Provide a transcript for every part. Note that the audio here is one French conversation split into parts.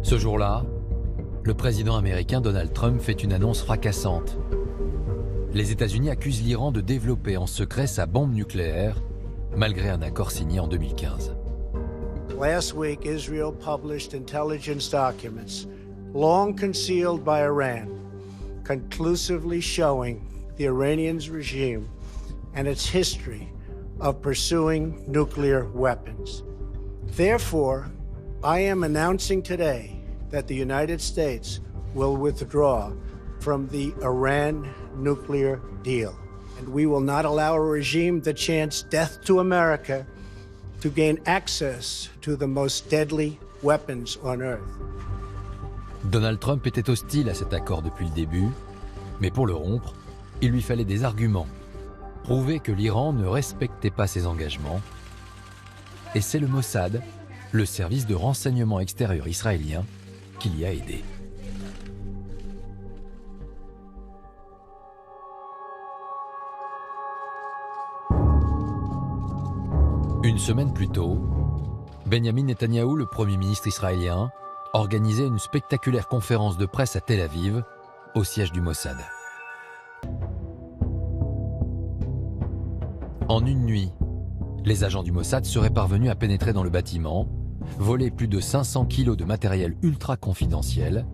Ce jour-là, le président américain Donald Trump fait une annonce fracassante. Les États-Unis accusent l'Iran de développer en secret sa bombe nucléaire, malgré un accord signé en 2015. Last week, Israel published intelligence documents, long concealed by Iran, conclusively showing the Iranian regime and its history of pursuing nuclear weapons. Therefore, I am announcing today that the United States will withdraw from the Iran nuclear deal. And we will not allow a regime that chants death to America to gain access to the most deadly weapons on earth. Donald Trump était hostile à cet accord depuis le début, mais pour le rompre, il lui fallait des arguments. Prouver que l'Iran ne respectait pas ses engagements. Et c'est le Mossad, le service de renseignement extérieur israélien, qui l'y a aidé. Une semaine plus tôt, Benyamin Netanyahou, le Premier ministre israélien, organisait une spectaculaire conférence de presse à Tel Aviv, au siège du Mossad. En une nuit, les agents du Mossad seraient parvenus à pénétrer dans le bâtiment, voler plus de 500 kilos de matériel ultra confidentiel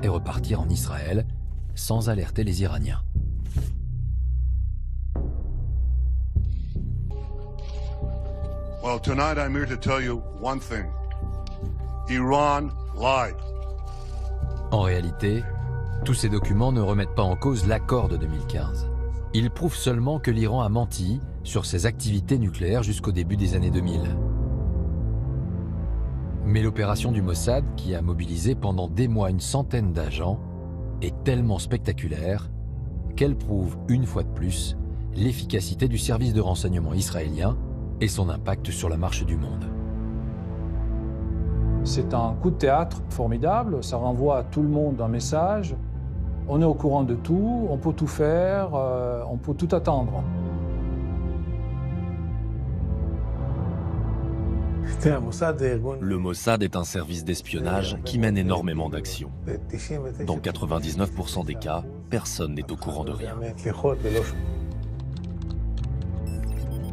et repartir en Israël sans alerter les Iraniens. Well, tonight I'm here to tell you one thing. Iran lied. En réalité, tous ces documents ne remettent pas en cause l'accord de 2015. Ils prouvent seulement que l'Iran a menti sur ses activités nucléaires jusqu'au début des années 2000. Mais l'opération du Mossad, qui a mobilisé pendant des mois une centaine d'agents, est tellement spectaculaire qu'elle prouve une fois de plus l'efficacité du service de renseignement israélien et son impact sur la marche du monde. C'est un coup de théâtre formidable, ça renvoie à tout le monde un message. On est au courant de tout, on peut tout faire, on peut tout attendre. Le Mossad est un service d'espionnage qui mène énormément d'actions. Dans 99% des cas, personne n'est au courant de rien.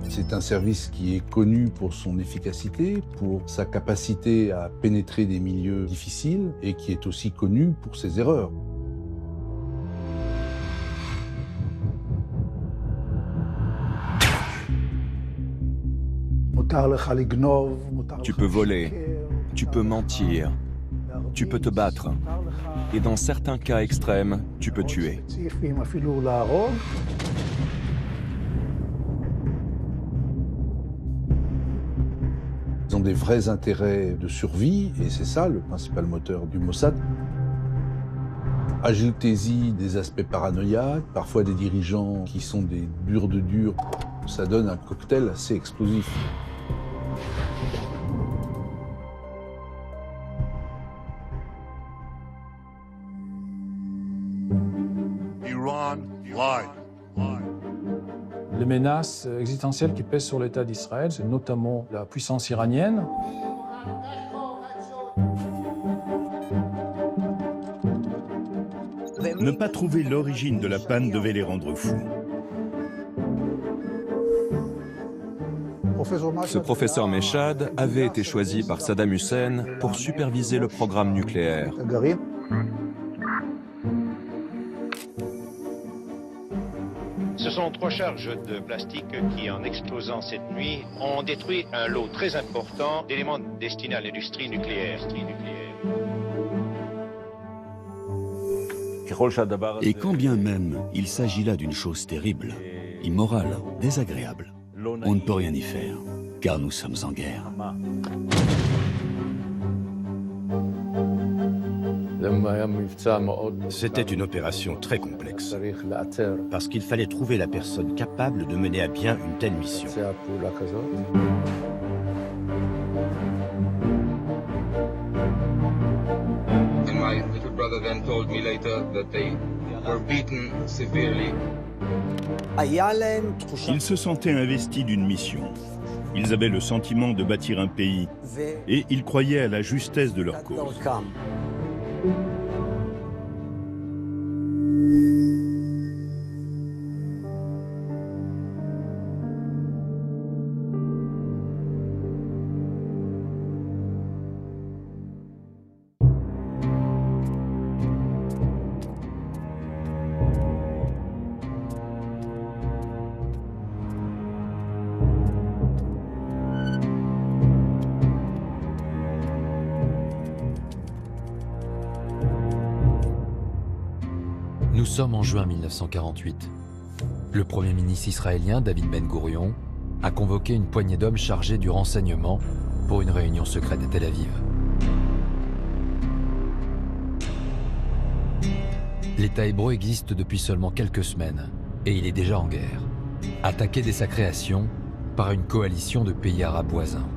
C'est un service qui est connu pour son efficacité, pour sa capacité à pénétrer des milieux difficiles et qui est aussi connu pour ses erreurs. Tu peux voler, tu peux mentir, tu peux te battre. Et dans certains cas extrêmes, tu peux tuer. Ils ont des vrais intérêts de survie, et c'est ça le principal moteur du Mossad. Ajoutez-y des aspects paranoïaques, parfois des dirigeants qui sont des durs de durs. Ça donne un cocktail assez explosif. Iran lied. Les menaces existentielles qui pèsent sur l'État d'Israël, c'est notamment la puissance iranienne. Ne pas trouver l'origine de la panne devait les rendre fous. Ce professeur Meshad avait été choisi par Saddam Hussein pour superviser le programme nucléaire. Ce sont 3 charges de plastique qui, en explosant cette nuit, ont détruit un lot très important d'éléments destinés à l'industrie nucléaire. Et quand bien même il s'agit là d'une chose terrible, immorale, désagréable, on ne peut rien y faire, car nous sommes en guerre. C'était une opération très complexe, parce qu'il fallait trouver la personne capable de mener à bien une telle mission. And my little brother then told me later that they Ils se sentaient investis d'une mission. Ils avaient le sentiment de bâtir un pays et ils croyaient à la justesse de leur cause. Nous sommes en juin 1948. Le Premier ministre israélien, David Ben Gourion, a convoqué une poignée d'hommes chargés du renseignement pour une réunion secrète à Tel Aviv. L'État hébreu existe depuis seulement quelques semaines et il est déjà en guerre, attaqué dès sa création par une coalition de pays arabes voisins.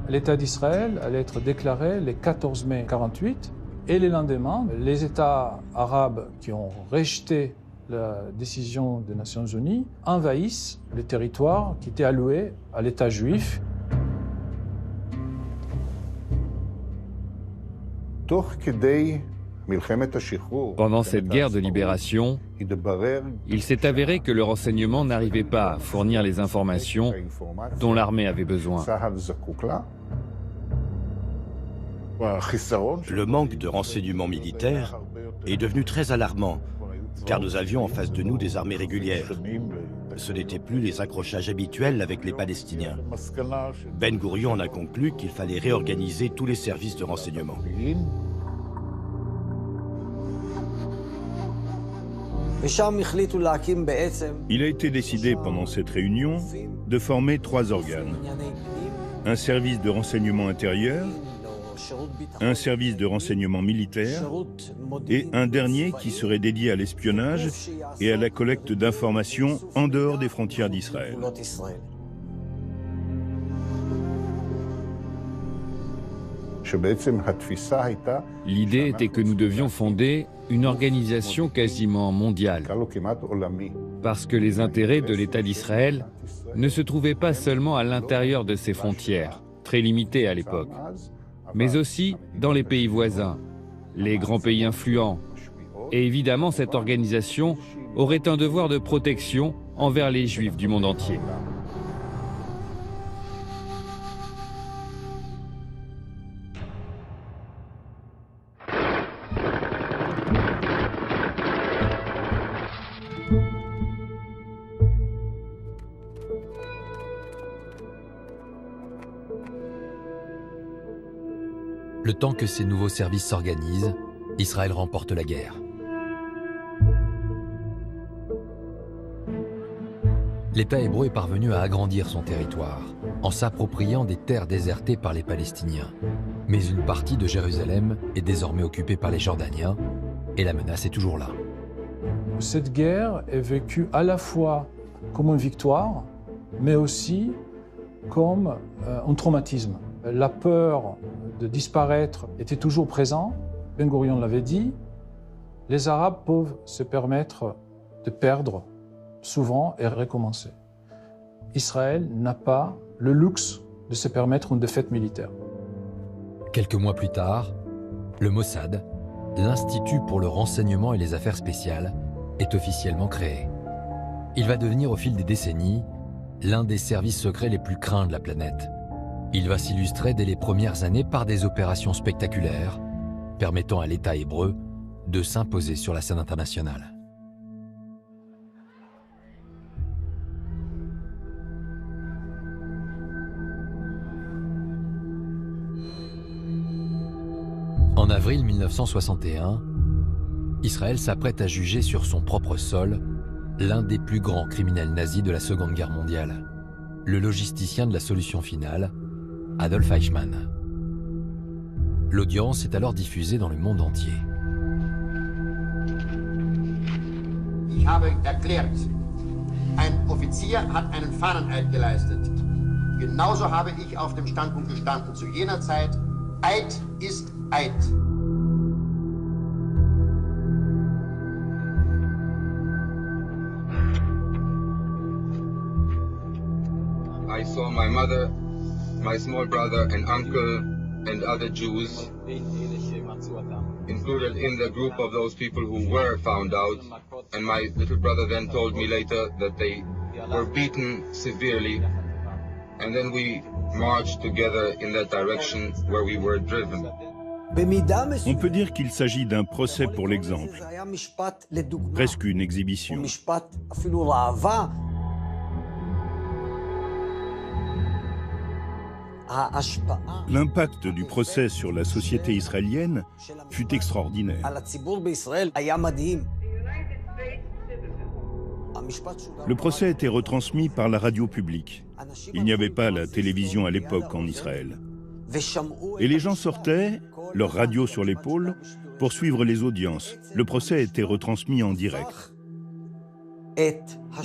L'État d'Israël allait être déclaré le 14 mai 1948 et le lendemain, les États arabes qui ont rejeté la décision des Nations Unies envahissent le territoire qui était alloué à l'État juif. Pendant cette guerre de libération, il s'est avéré que le renseignement n'arrivait pas à fournir les informations dont l'armée avait besoin. Le manque de renseignements militaires est devenu très alarmant, car nous avions en face de nous des armées régulières. Ce n'étaient plus les accrochages habituels avec les Palestiniens. Ben Gourion en a conclu qu'il fallait réorganiser tous les services de renseignement. Il a été décidé pendant cette réunion de former 3 organes. Un service de renseignement intérieur, un service de renseignement militaire et un dernier qui serait dédié à l'espionnage et à la collecte d'informations en dehors des frontières d'Israël. L'idée était que nous devions fonder une organisation quasiment mondiale, parce que les intérêts de l'État d'Israël ne se trouvaient pas seulement à l'intérieur de ses frontières, très limitées à l'époque, mais aussi dans les pays voisins, les grands pays influents. Et évidemment, cette organisation aurait un devoir de protection envers les Juifs du monde entier. Le temps que ces nouveaux services s'organisent, Israël remporte la guerre. L'État hébreu est parvenu à agrandir son territoire, en s'appropriant des terres désertées par les Palestiniens. Mais une partie de Jérusalem est désormais occupée par les Jordaniens, et la menace est toujours là. Cette guerre est vécue à la fois comme une victoire, mais aussi comme un traumatisme. La peur de disparaître était toujours présente. Ben Gourion l'avait dit, les Arabes peuvent se permettre de perdre souvent et recommencer. Israël n'a pas le luxe de se permettre une défaite militaire. Quelques mois plus tard, le Mossad, l'Institut pour le renseignement et les affaires spéciales, est officiellement créé. Il va devenir au fil des décennies l'un des services secrets les plus craints de la planète. Il va s'illustrer dès les premières années par des opérations spectaculaires, permettant à l'État hébreu de s'imposer sur la scène internationale. En avril 1961, Israël s'apprête à juger sur son propre sol l'un des plus grands criminels nazis de la Seconde Guerre mondiale, le logisticien de la solution finale, Adolf Eichmann. L'audience est alors diffusée dans le monde entier. Ich habe erklärt, ein Offizier hat einen Fahneneid geleistet. Genauso habe ich auf dem Standpunkt gestanden zu jener Zeit Eid ist Eid. I saw my mother, my small brother and uncle and other Jews included in the group of those people who were found out, and my little brother then told me later that they were beaten severely, and then we marched together in that direction where we were driven. On peut dire qu'il s'agit d'un procès pour l'exemple, presque une exhibition. L'impact du procès sur la société israélienne fut extraordinaire. Le procès était retransmis par la radio publique. Il n'y avait pas la télévision à l'époque en Israël. Et les gens sortaient, leur radio sur l'épaule, pour suivre les audiences. Le procès était retransmis en direct.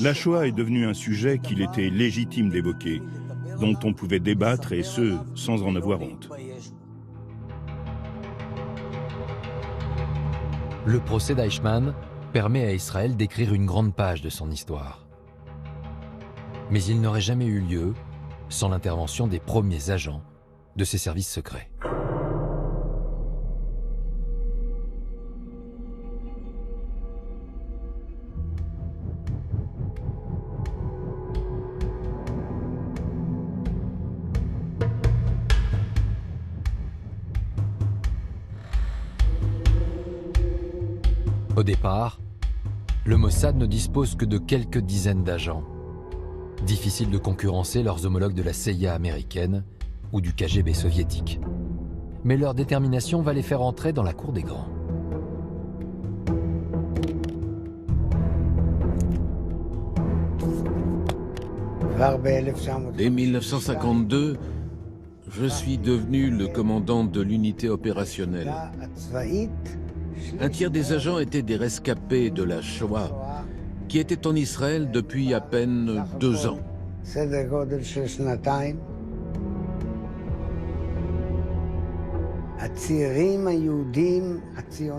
La Shoah est devenue un sujet qu'il était légitime d'évoquer, dont on pouvait débattre, et ce, sans en avoir honte. Le procès d'Eichmann permet à Israël d'écrire une grande page de son histoire. Mais il n'aurait jamais eu lieu sans l'intervention des premiers agents de ses services secrets. Au départ, le Mossad ne dispose que de quelques dizaines d'agents. Difficile de concurrencer leurs homologues de la CIA américaine ou du KGB soviétique. Mais leur détermination va les faire entrer dans la cour des grands. Dès 1952, je suis devenu le commandant de l'unité opérationnelle. Un tiers des agents étaient des rescapés de la Shoah, qui étaient en Israël depuis à peine 2 ans.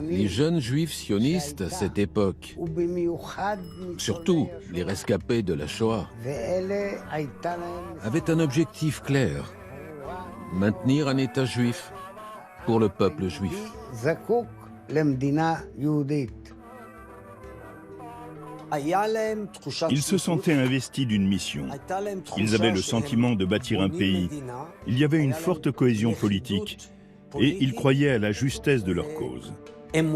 Les jeunes juifs sionistes à cette époque, surtout les rescapés de la Shoah, avaient un objectif clair: maintenir un État juif pour le peuple juif. Ils se sentaient investis d'une mission. Ils avaient le sentiment de bâtir un pays. Il y avait une forte cohésion politique et ils croyaient à la justesse de leur cause. Le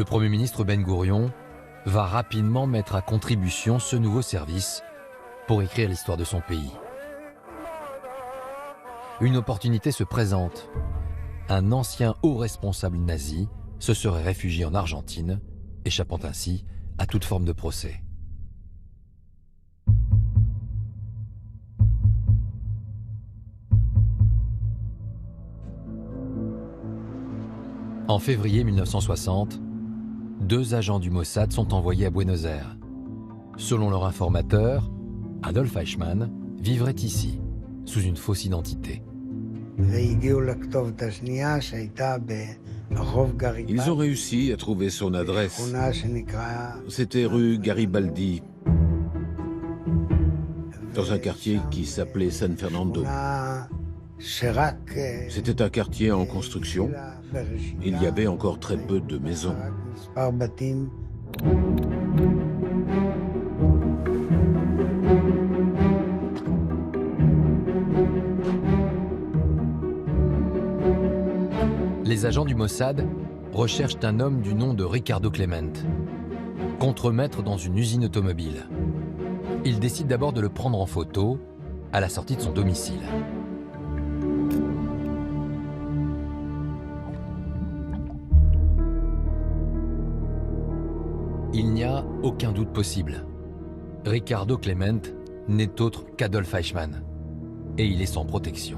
Premier ministre Ben Gourion va rapidement mettre à contribution ce nouveau service pour écrire l'histoire de son pays. Une opportunité se présente. Un ancien haut responsable nazi se serait réfugié en Argentine, échappant ainsi à toute forme de procès. En février 1960, 2 agents du Mossad sont envoyés à Buenos Aires. Selon leur informateur, Adolf Eichmann vivrait ici, sous une fausse identité. Ils ont réussi à trouver son adresse. C'était rue Garibaldi, dans un quartier qui s'appelait San Fernando. C'était un quartier en construction. Il y avait encore très peu de maisons. Les agents du Mossad recherchent un homme du nom de Ricardo Clement, contremaître dans une usine automobile. Ils décident d'abord de le prendre en photo à la sortie de son domicile. Il n'y a aucun doute possible. Ricardo Clement n'est autre qu'Adolf Eichmann, et il est sans protection.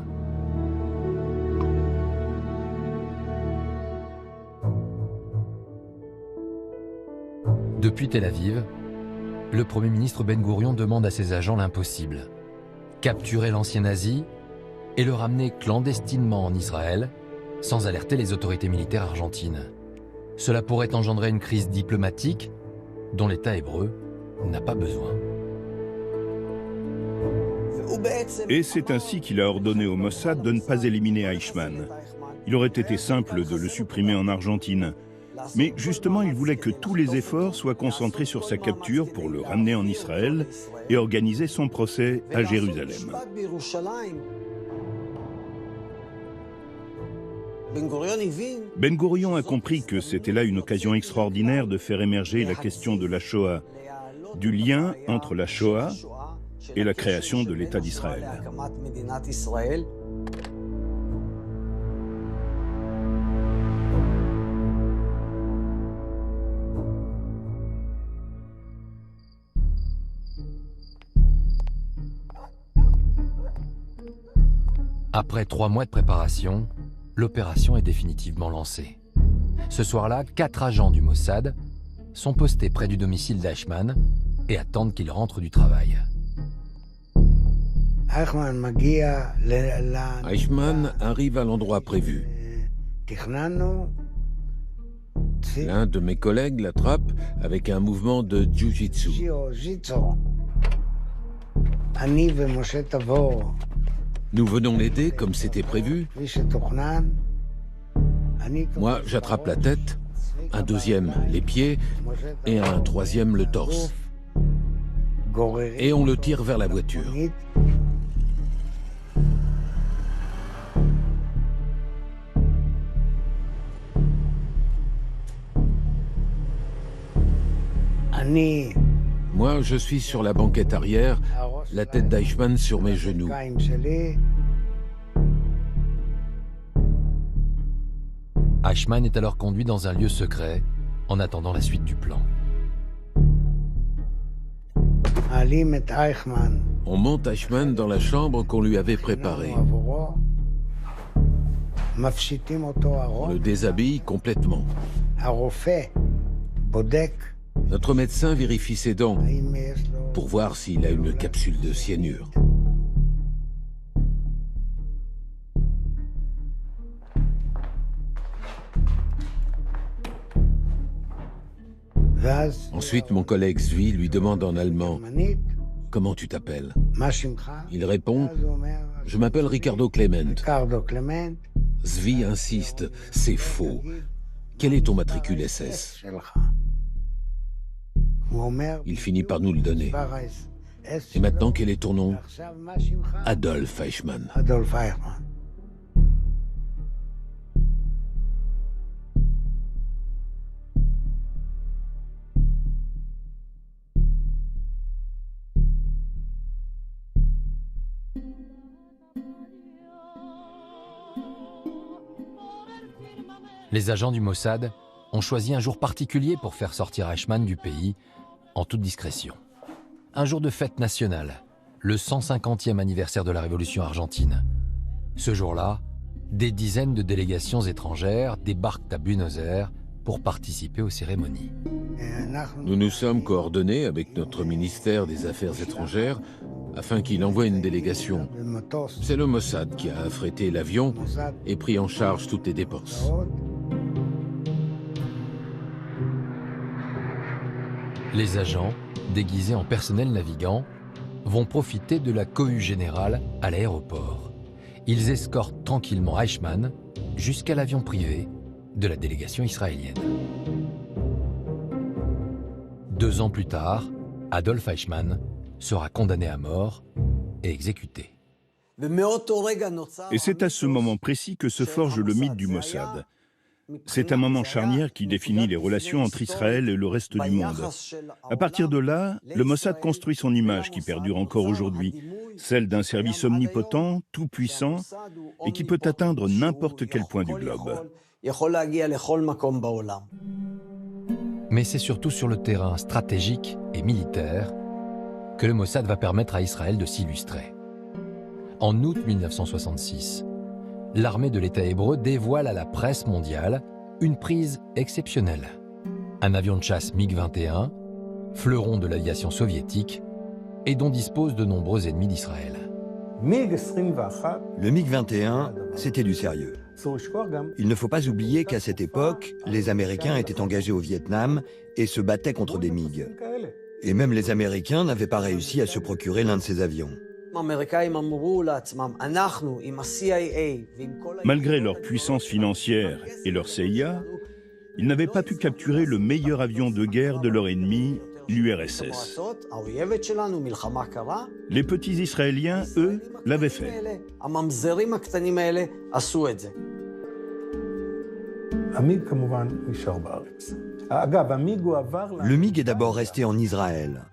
Depuis Tel Aviv, le Premier ministre Ben Gourion demande à ses agents l'impossible: capturer l'ancien nazi et le ramener clandestinement en Israël sans alerter les autorités militaires argentines. Cela pourrait engendrer une crise diplomatique dont l'État hébreu n'a pas besoin. Et c'est ainsi qu'il a ordonné au Mossad de ne pas éliminer Eichmann. Il aurait été simple de le supprimer en Argentine. Mais justement, il voulait que tous les efforts soient concentrés sur sa capture pour le ramener en Israël et organiser son procès à Jérusalem. Ben Gourion a compris que c'était là une occasion extraordinaire de faire émerger la question de la Shoah, du lien entre la Shoah et la création de l'État d'Israël. Après 3 mois de préparation, l'opération est définitivement lancée. Ce soir-là, 4 agents du Mossad sont postés près du domicile d'Eichmann et attendent qu'il rentre du travail. Eichmann arrive à l'endroit prévu. L'un de mes collègues l'attrape avec un mouvement de jiu-jitsu. Nous venons l'aider comme c'était prévu. Moi, j'attrape la tête, un deuxième les pieds et un troisième le torse. Et on le tire vers la voiture. Moi, je suis sur la banquette arrière, la tête d'Eichmann sur mes genoux. Eichmann est alors conduit dans un lieu secret en attendant la suite du plan. On monte Eichmann dans la chambre qu'on lui avait préparée. On le déshabille complètement. Notre médecin vérifie ses dents pour voir s'il a une capsule de cyanure. Ensuite, mon collègue Zvi lui demande en allemand « Comment tu t'appelles » Il répond « Je m'appelle Ricardo Clement ». Zvi insiste « C'est faux. Quel est ton matricule SS » Il finit par nous le donner. Et maintenant, quel est ton nom? Adolf Eichmann. Les agents du Mossad ont choisi un jour particulier pour faire sortir Eichmann du pays en toute discrétion. Un jour de fête nationale, le 150e anniversaire de la Révolution argentine. Ce jour-là, des dizaines de délégations étrangères débarquent à Buenos Aires pour participer aux cérémonies. Nous nous sommes coordonnés avec notre ministère des Affaires étrangères afin qu'il envoie une délégation. C'est le Mossad qui a affrété l'avion et pris en charge toutes les dépenses. Les agents, déguisés en personnel navigant, vont profiter de la cohue générale à l'aéroport. Ils escortent tranquillement Eichmann jusqu'à l'avion privé de la délégation israélienne. 2 ans plus tard, Adolf Eichmann sera condamné à mort et exécuté. Et c'est à ce moment précis que se forge le mythe du Mossad. C'est un moment charnière qui définit les relations entre Israël et le reste du monde. À partir de là, le Mossad construit son image qui perdure encore aujourd'hui, celle d'un service omnipotent, tout-puissant et qui peut atteindre n'importe quel point du globe. Mais c'est surtout sur le terrain stratégique et militaire que le Mossad va permettre à Israël de s'illustrer. En août 1966, l'armée de l'État hébreu dévoile à la presse mondiale une prise exceptionnelle. Un avion de chasse MiG-21, fleuron de l'aviation soviétique, et dont disposent de nombreux ennemis d'Israël. Le MiG-21, c'était du sérieux. Il ne faut pas oublier qu'à cette époque, les Américains étaient engagés au Vietnam et se battaient contre des MiG. Et même les Américains n'avaient pas réussi à se procurer l'un de ces avions. Malgré leur puissance financière et leur CIA, ils n'avaient pas pu capturer le meilleur avion de guerre de leur ennemi, l'URSS. Les petits Israéliens, eux, l'avaient fait. Le MiG est d'abord resté en Israël,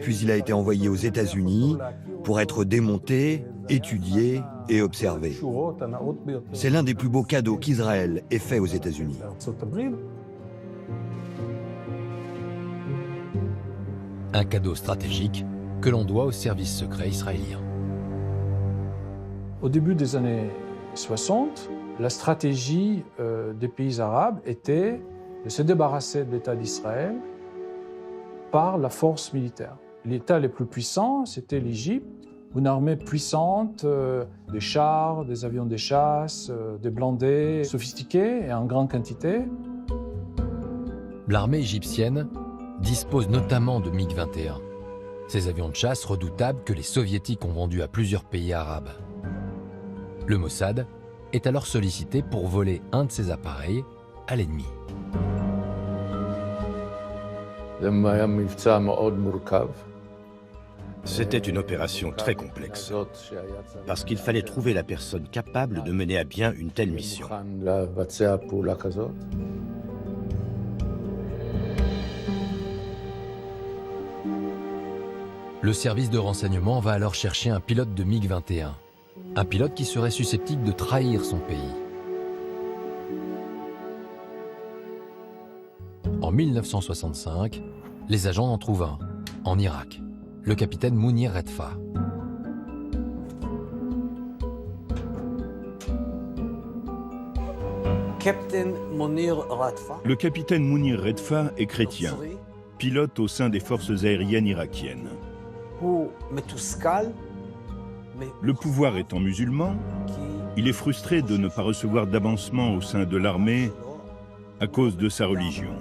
puis il a été envoyé aux États-Unis pour être démonté, étudié et observé. C'est l'un des plus beaux cadeaux qu'Israël ait fait aux États-Unis. Un cadeau stratégique que l'on doit au service secret israélien. Au début des années 60, la stratégie des pays arabes était de se débarrasser de l'État d'Israël par la force militaire. L'État le plus puissant, c'était l'Égypte, une armée puissante, des chars, des avions de chasse, des blindés sophistiqués et en grande quantité. L'armée égyptienne dispose notamment de MiG-21, ces avions de chasse redoutables que les soviétiques ont vendus à plusieurs pays arabes. Le Mossad est alors sollicité pour voler un de ces appareils à l'ennemi. C'était une opération très complexe, parce qu'il fallait trouver la personne capable de mener à bien une telle mission. Le service de renseignement va alors chercher un pilote de MiG-21, un pilote qui serait susceptible de trahir son pays. En 1965, les agents en trouvent un, en Irak, le capitaine Mounir Redfa. Le capitaine Mounir Redfa est chrétien, pilote au sein des forces aériennes irakiennes. Le pouvoir étant musulman, il est frustré de ne pas recevoir d'avancement au sein de l'armée à cause de sa religion.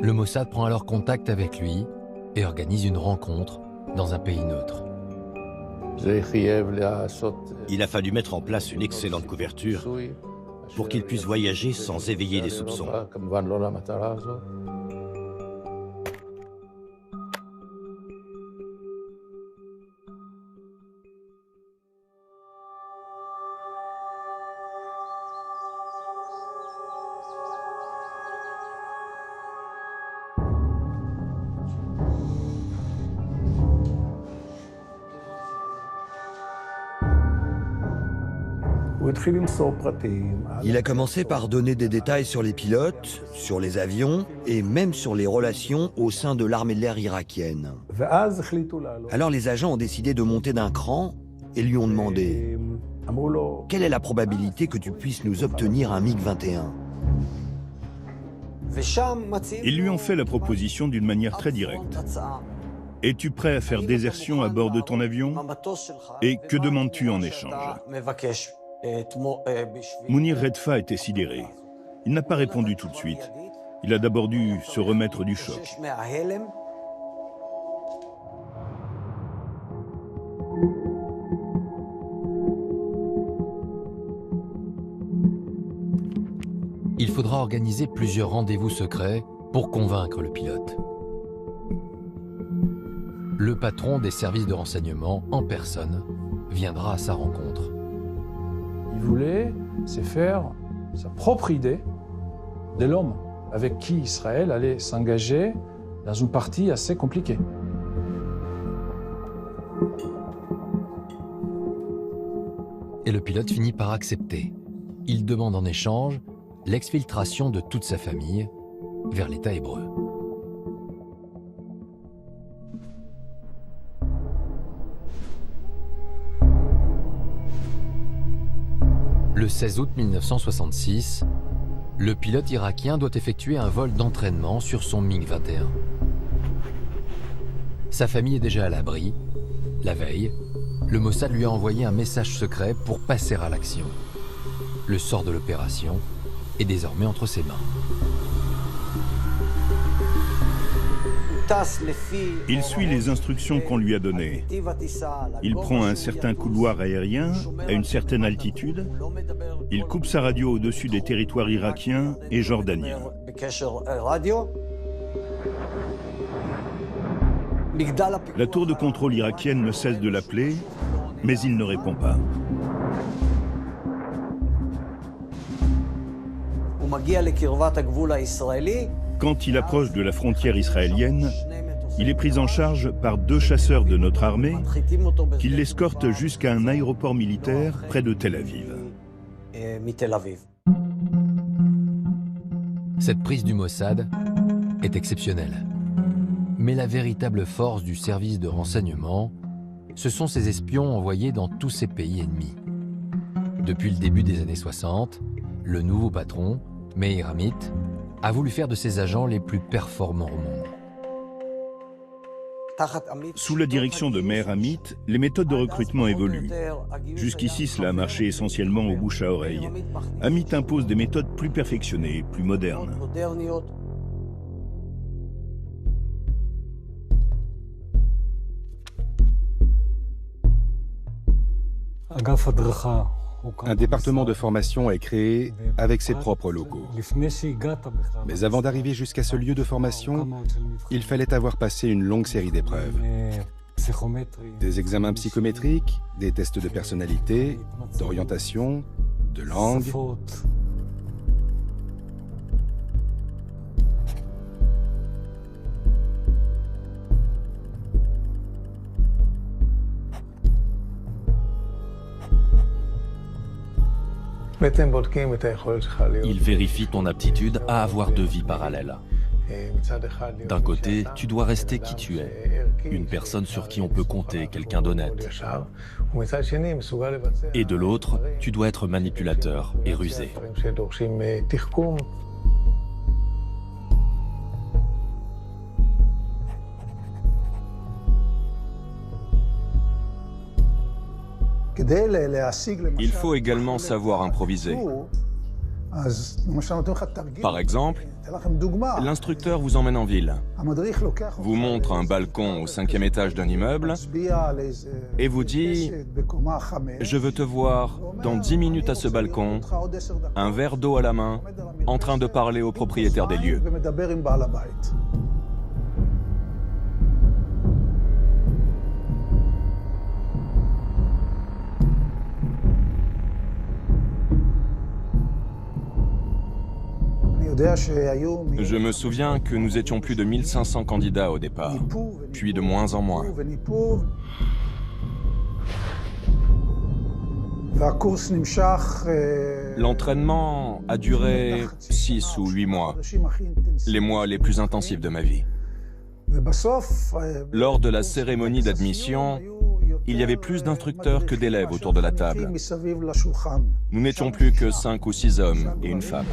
Le Mossad prend alors contact avec lui et organise une rencontre dans un pays neutre. Il a fallu mettre en place une excellente couverture pour qu'il puisse voyager sans éveiller les soupçons. Il a commencé par donner des détails sur les pilotes, sur les avions et même sur les relations au sein de l'armée de l'air irakienne. Alors les agents ont décidé de monter d'un cran et lui ont demandé « Quelle est la probabilité que tu puisses nous obtenir un MiG-21 » Ils lui ont fait la proposition d'une manière très directe. « Es-tu prêt à faire désertion à bord de ton avion? Et que demandes-tu en échange ?» Mounir Redfa était sidéré. Il n'a pas répondu tout de suite. Il a d'abord dû se remettre du choc. Il faudra organiser plusieurs rendez-vous secrets pour convaincre le pilote. Le patron des services de renseignement, en personne, viendra à sa rencontre. Il voulait se faire sa propre idée de l'homme avec qui Israël allait s'engager dans une partie assez compliquée. Et le pilote finit par accepter. Il demande en échange l'exfiltration de toute sa famille vers l'État hébreu. Le 16 août 1966, Le pilote irakien doit effectuer un vol d'entraînement sur son MiG-21. Sa famille est déjà à l'abri. La veille, le Mossad lui a envoyé un message secret pour passer à l'action. Le sort de l'opération est désormais entre ses mains. Il suit les instructions qu'on lui a données. Il prend un certain couloir aérien à une certaine altitude. Il coupe sa radio au-dessus des territoires irakiens et jordaniens. La tour de contrôle irakienne ne cesse de l'appeler, mais il ne répond pas. Quand il approche de la frontière israélienne, il est pris en charge par 2 chasseurs de notre armée qui l'escortent jusqu'à un aéroport militaire près de Tel Aviv. Cette prise du Mossad est exceptionnelle. Mais la véritable force du service de renseignement, ce sont ces espions envoyés dans tous ces pays ennemis. Depuis le début des années 60, le nouveau patron, Meir Amit, a voulu faire de ses agents les plus performants au monde. Sous la direction de Meir Amit, les méthodes de recrutement évoluent. Jusqu'ici, cela a marché essentiellement au bouche à oreille. Amit impose des méthodes plus perfectionnées, plus modernes. Un département de formation est créé avec ses propres locaux. Mais avant d'arriver jusqu'à ce lieu de formation, il fallait avoir passé une longue série d'épreuves. Des examens psychométriques, des tests de personnalité, d'orientation, de langue. Il vérifie ton aptitude à avoir 2 vies parallèles. D'un côté, tu dois rester qui tu es, une personne sur qui on peut compter, quelqu'un d'honnête. Et de l'autre, tu dois être manipulateur et rusé. Il faut également savoir improviser. Par exemple, l'instructeur vous emmène en ville, vous montre un balcon au 5e étage d'un immeuble et vous dit « Je veux te voir dans 10 minutes à ce balcon, un verre d'eau à la main, en train de parler au propriétaire des lieux. » Je me souviens que nous étions plus de 1500 candidats au départ, puis de moins en moins. L'entraînement a duré 6 ou 8 mois, les mois les plus intensifs de ma vie. Lors de la cérémonie d'admission, il y avait plus d'instructeurs que d'élèves autour de la table. Nous n'étions plus que 5 ou 6 hommes et une femme.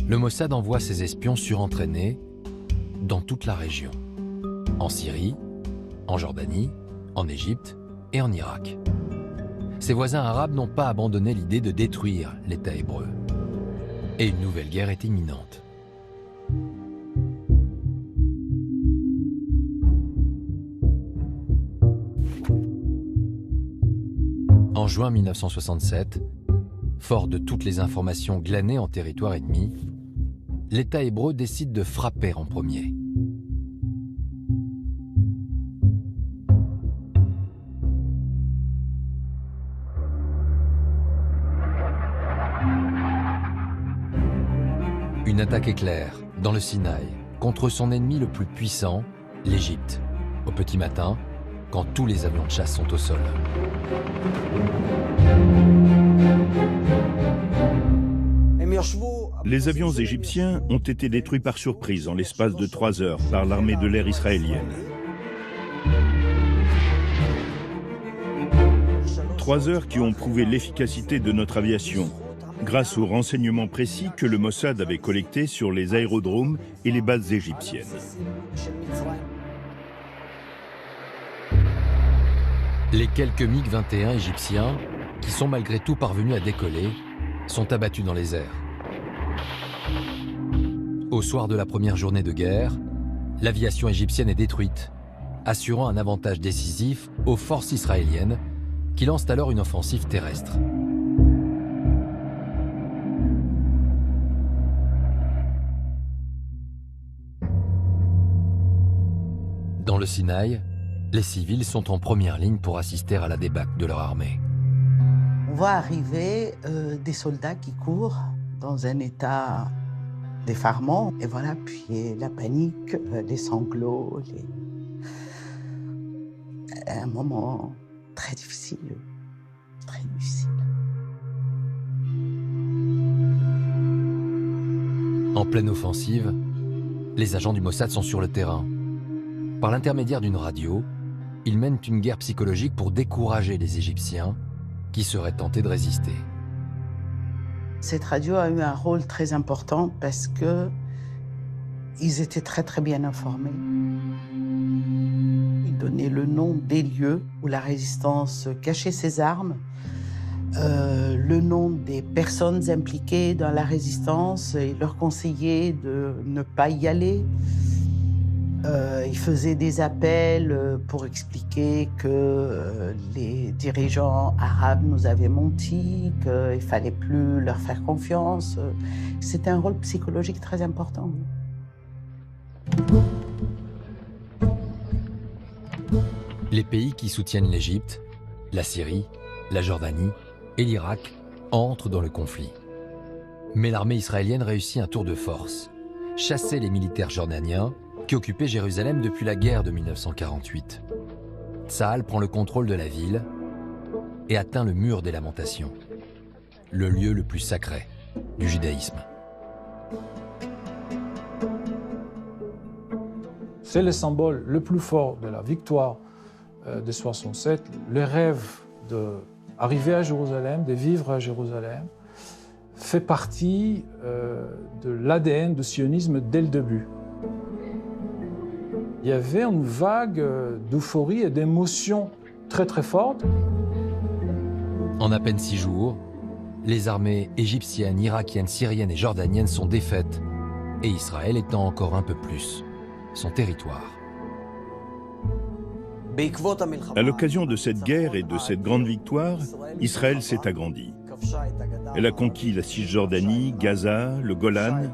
Le Mossad envoie ses espions surentraînés dans toute la région. En Syrie, en Jordanie, en Égypte et en Irak. Ses voisins arabes n'ont pas abandonné l'idée de détruire l'État hébreu. Et une nouvelle guerre est imminente. En juin 1967, fort de toutes les informations glanées en territoire ennemi, l'État hébreu décide de frapper en premier. Une attaque éclair, dans le Sinaï, contre son ennemi le plus puissant, l'Égypte, au petit matin, quand tous les avions de chasse sont au sol. Les avions égyptiens ont été détruits par surprise en l'espace de 3 heures par l'armée de l'air israélienne. 3 heures qui ont prouvé l'efficacité de notre aviation, grâce aux renseignements précis que le Mossad avait collectés sur les aérodromes et les bases égyptiennes. Les quelques MiG-21 égyptiens, qui sont malgré tout parvenus à décoller, sont abattus dans les airs. Au soir de la première journée de guerre, l'aviation égyptienne est détruite, assurant un avantage décisif aux forces israéliennes, qui lancent alors une offensive terrestre. Dans le Sinaï, les civils sont en première ligne pour assister à la débâcle de leur armée. On voit arriver des soldats qui courent dans un état d'effarement. Et voilà, puis la panique, les sanglots, un moment très difficile, très difficile. En pleine offensive, les agents du Mossad sont sur le terrain. Par l'intermédiaire d'une radio, ils mènent une guerre psychologique pour décourager les Égyptiens qui seraient tentés de résister. Cette radio a eu un rôle très important parce que ils étaient très très bien informés. Ils donnaient le nom des lieux où la résistance cachait ses armes, le nom des personnes impliquées dans la résistance et leur conseillaient de ne pas y aller. Ils faisaient des appels pour expliquer que les dirigeants arabes nous avaient menti, qu'il ne fallait plus leur faire confiance. C'était un rôle psychologique très important. Les pays qui soutiennent l'Égypte, la Syrie, la Jordanie et l'Irak entrent dans le conflit. Mais l'armée israélienne réussit un tour de force, chasser les militaires jordaniens qui occupaient Jérusalem depuis la guerre de 1948. Tsahal prend le contrôle de la ville et atteint le mur des Lamentations, le lieu le plus sacré du judaïsme. C'est le symbole le plus fort de la victoire de 67, le rêve d'arriver à Jérusalem, de vivre à Jérusalem, fait partie de l'ADN du sionisme dès le début. Il y avait une vague d'euphorie et d'émotions très très forte. En à peine 6 jours, les armées égyptiennes, irakiennes, syriennes et jordaniennes sont défaites, et Israël étend encore un peu plus son territoire. À l'occasion de cette guerre et de cette grande victoire, Israël s'est agrandi. Elle a conquis la Cisjordanie, Gaza, le Golan.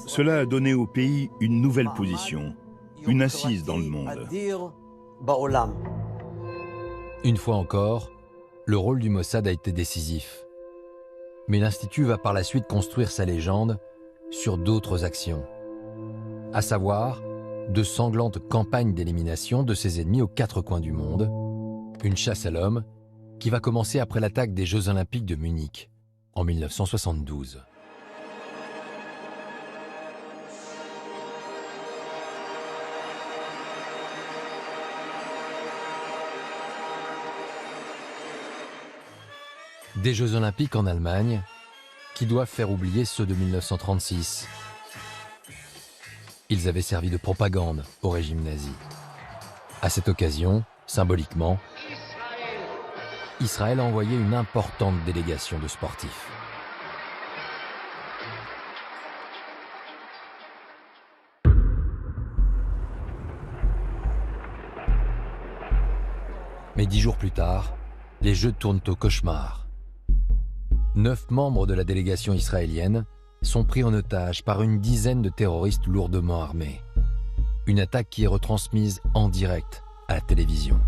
Cela a donné au pays une nouvelle position, une assise dans le monde. Une fois encore, le rôle du Mossad a été décisif. Mais l'Institut va par la suite construire sa légende sur d'autres actions, à savoir de sanglantes campagnes d'élimination de ses ennemis aux 4 coins du monde, une chasse à l'homme qui va commencer après l'attaque des Jeux Olympiques de Munich en 1972. Des Jeux Olympiques en Allemagne qui doivent faire oublier ceux de 1936. Ils avaient servi de propagande au régime nazi. À cette occasion, symboliquement, Israël a envoyé une importante délégation de sportifs. Mais 10 jours plus tard, les Jeux tournent au cauchemar. 9 membres de la délégation israélienne sont pris en otage par une dizaine de terroristes lourdement armés. Une attaque qui est retransmise en direct à la télévision.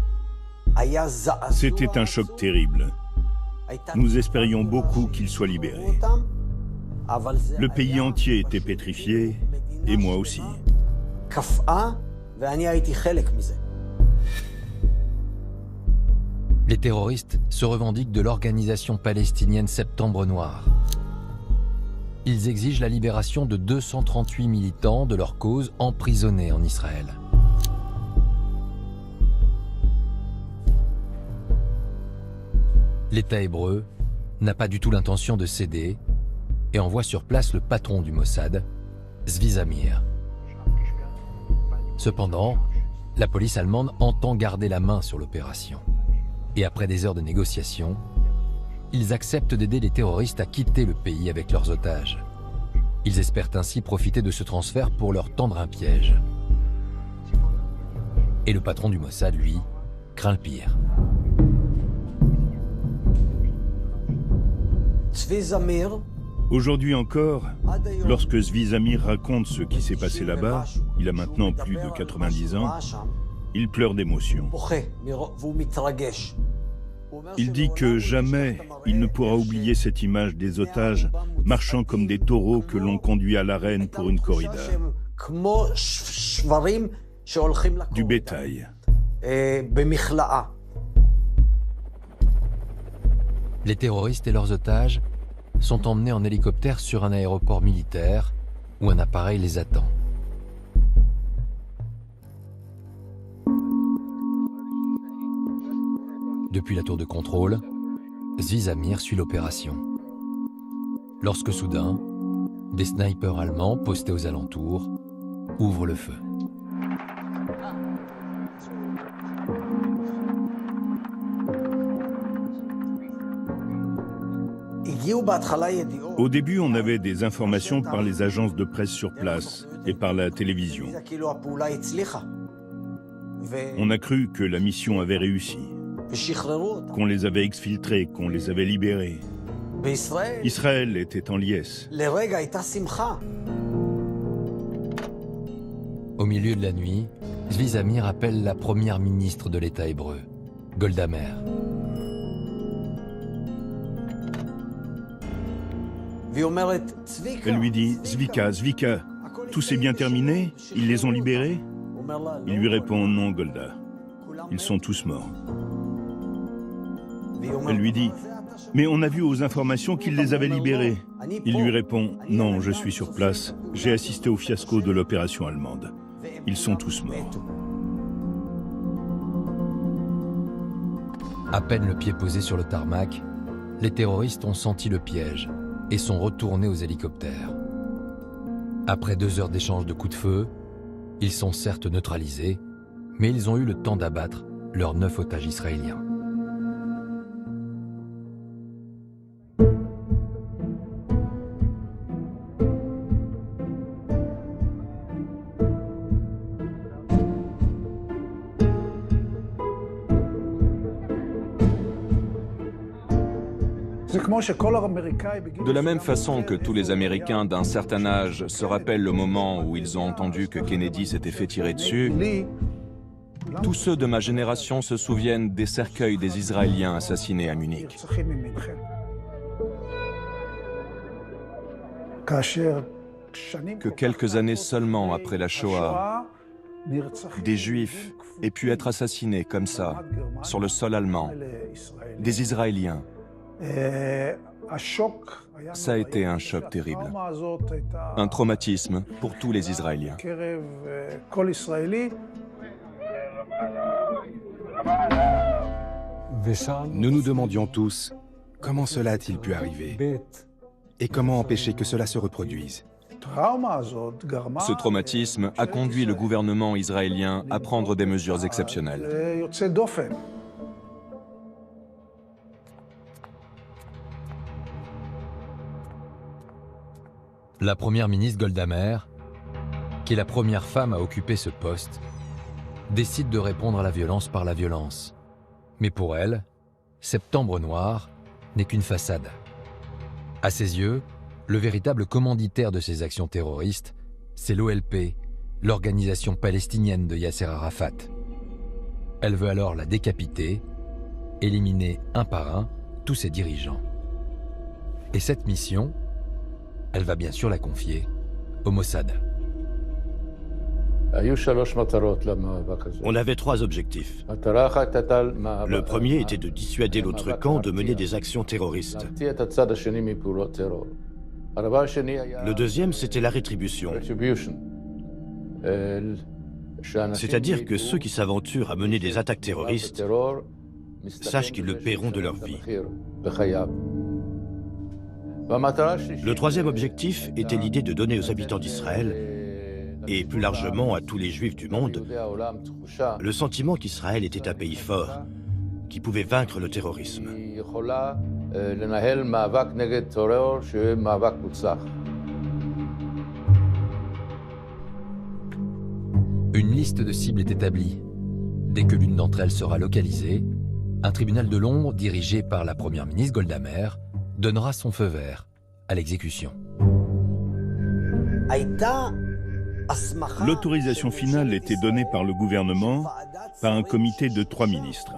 C'était un choc terrible. Nous espérions beaucoup qu'ils soient libérés. Le pays entier était pétrifié, et moi aussi. Les terroristes se revendiquent de l'organisation palestinienne Septembre Noir. Ils exigent la libération de 238 militants de leur cause emprisonnés en Israël. L'État hébreu n'a pas du tout l'intention de céder et envoie sur place le patron du Mossad, Zvi Zamir. Cependant, la police allemande entend garder la main sur l'opération. Et après des heures de négociations, ils acceptent d'aider les terroristes à quitter le pays avec leurs otages. Ils espèrent ainsi profiter de ce transfert pour leur tendre un piège. Et le patron du Mossad, lui, craint le pire. Aujourd'hui encore, lorsque Zvi Zamir raconte ce qui s'est passé là-bas, il a maintenant plus de 90 ans, il pleure d'émotion. Il dit que jamais il ne pourra oublier cette image des otages marchant comme des taureaux que l'on conduit à l'arène pour une corrida. Du bétail. Les terroristes et leurs otages sont emmenés en hélicoptère sur un aéroport militaire où un appareil les attend. Depuis la tour de contrôle, Zvi Zamir suit l'opération. Lorsque soudain, des snipers allemands postés aux alentours ouvrent le feu. Au début, on avait des informations par les agences de presse sur place et par la télévision. On a cru que la mission avait réussi, qu'on les avait exfiltrés, qu'on les avait libérés. Israël était en liesse. Au milieu de la nuit, Zvi Zamir appelle la première ministre de l'État hébreu, Golda Meir. Elle lui dit « Zvika, Zvika, tout s'est bien terminé? Ils les ont libérés ?» Il lui répond « Non, Golda, ils sont tous morts. » Elle lui dit « Mais on a vu aux informations qu'ils les avaient libérés. » Il lui répond « Non, je suis sur place, j'ai assisté au fiasco de l'opération allemande. Ils sont tous morts. » À peine le pied posé sur le tarmac, les terroristes ont senti le piège et sont retournés aux hélicoptères. Après 2 heures d'échange de coups de feu, ils sont certes neutralisés, mais ils ont eu le temps d'abattre leurs 9 otages israéliens. De la même façon que tous les Américains d'un certain âge se rappellent le moment où ils ont entendu que Kennedy s'était fait tirer dessus, tous ceux de ma génération se souviennent des cercueils des Israéliens assassinés à Munich. Que quelques années seulement après la Shoah, des Juifs aient pu être assassinés comme ça, sur le sol allemand, des Israéliens. Ça a été un choc terrible, un traumatisme pour tous les Israéliens. Nous nous demandions tous comment cela a-t-il pu arriver et comment empêcher que cela se reproduise. Ce traumatisme a conduit le gouvernement israélien à prendre des mesures exceptionnelles. La première ministre Golda Meir, qui est la première femme à occuper ce poste, décide de répondre à la violence par la violence. Mais pour elle, Septembre Noir n'est qu'une façade. À ses yeux, le véritable commanditaire de ces actions terroristes, c'est l'OLP, l'organisation palestinienne de Yasser Arafat. Elle veut alors la décapiter, éliminer un par un tous ses dirigeants. Et cette mission, elle va bien sûr la confier au Mossad. On avait 3 objectifs. Le premier était de dissuader l'autre camp de mener des actions terroristes. Le deuxième, c'était la rétribution. C'est-à-dire que ceux qui s'aventurent à mener des attaques terroristes sachent qu'ils le paieront de leur vie. Le troisième objectif était l'idée de donner aux habitants d'Israël, et plus largement à tous les Juifs du monde, le sentiment qu'Israël était un pays fort, qui pouvait vaincre le terrorisme. Une liste de cibles est établie. Dès que l'une d'entre elles sera localisée, un tribunal de Londres, dirigé par la première ministre Golda Meir, donnera son feu vert à l'exécution. L'autorisation finale était donnée par le gouvernement, par un comité de 3 ministres.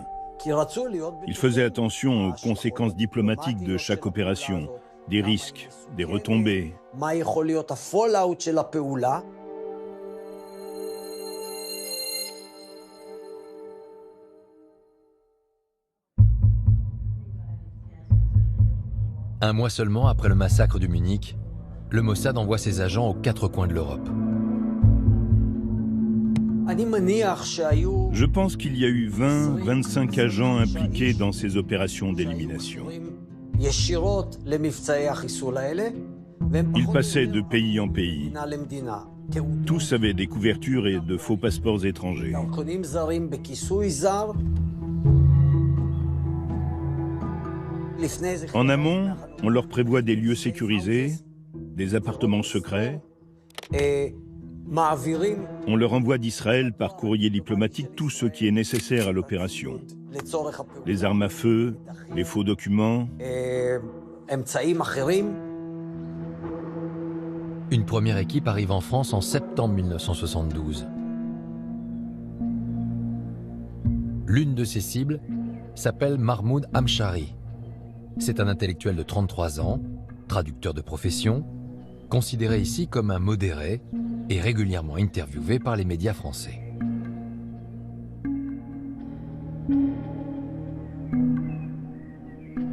Ils faisaient attention aux conséquences diplomatiques de chaque opération, des risques, des retombées. Un mois seulement après le massacre de Munich, le Mossad envoie ses agents aux 4 coins de l'Europe. Je pense qu'il y a eu 20-25 agents impliqués dans ces opérations d'élimination. Ils passaient de pays en pays. Tous avaient des couvertures et de faux passeports étrangers. En amont, on leur prévoit des lieux sécurisés, des appartements secrets. On leur envoie d'Israël par courrier diplomatique tout ce qui est nécessaire à l'opération. Les armes à feu, les faux documents. Une première équipe arrive en France en septembre 1972. L'une de ces cibles s'appelle Mahmoud Hamshari. C'est un intellectuel de 33 ans, traducteur de profession, considéré ici comme un modéré et régulièrement interviewé par les médias français.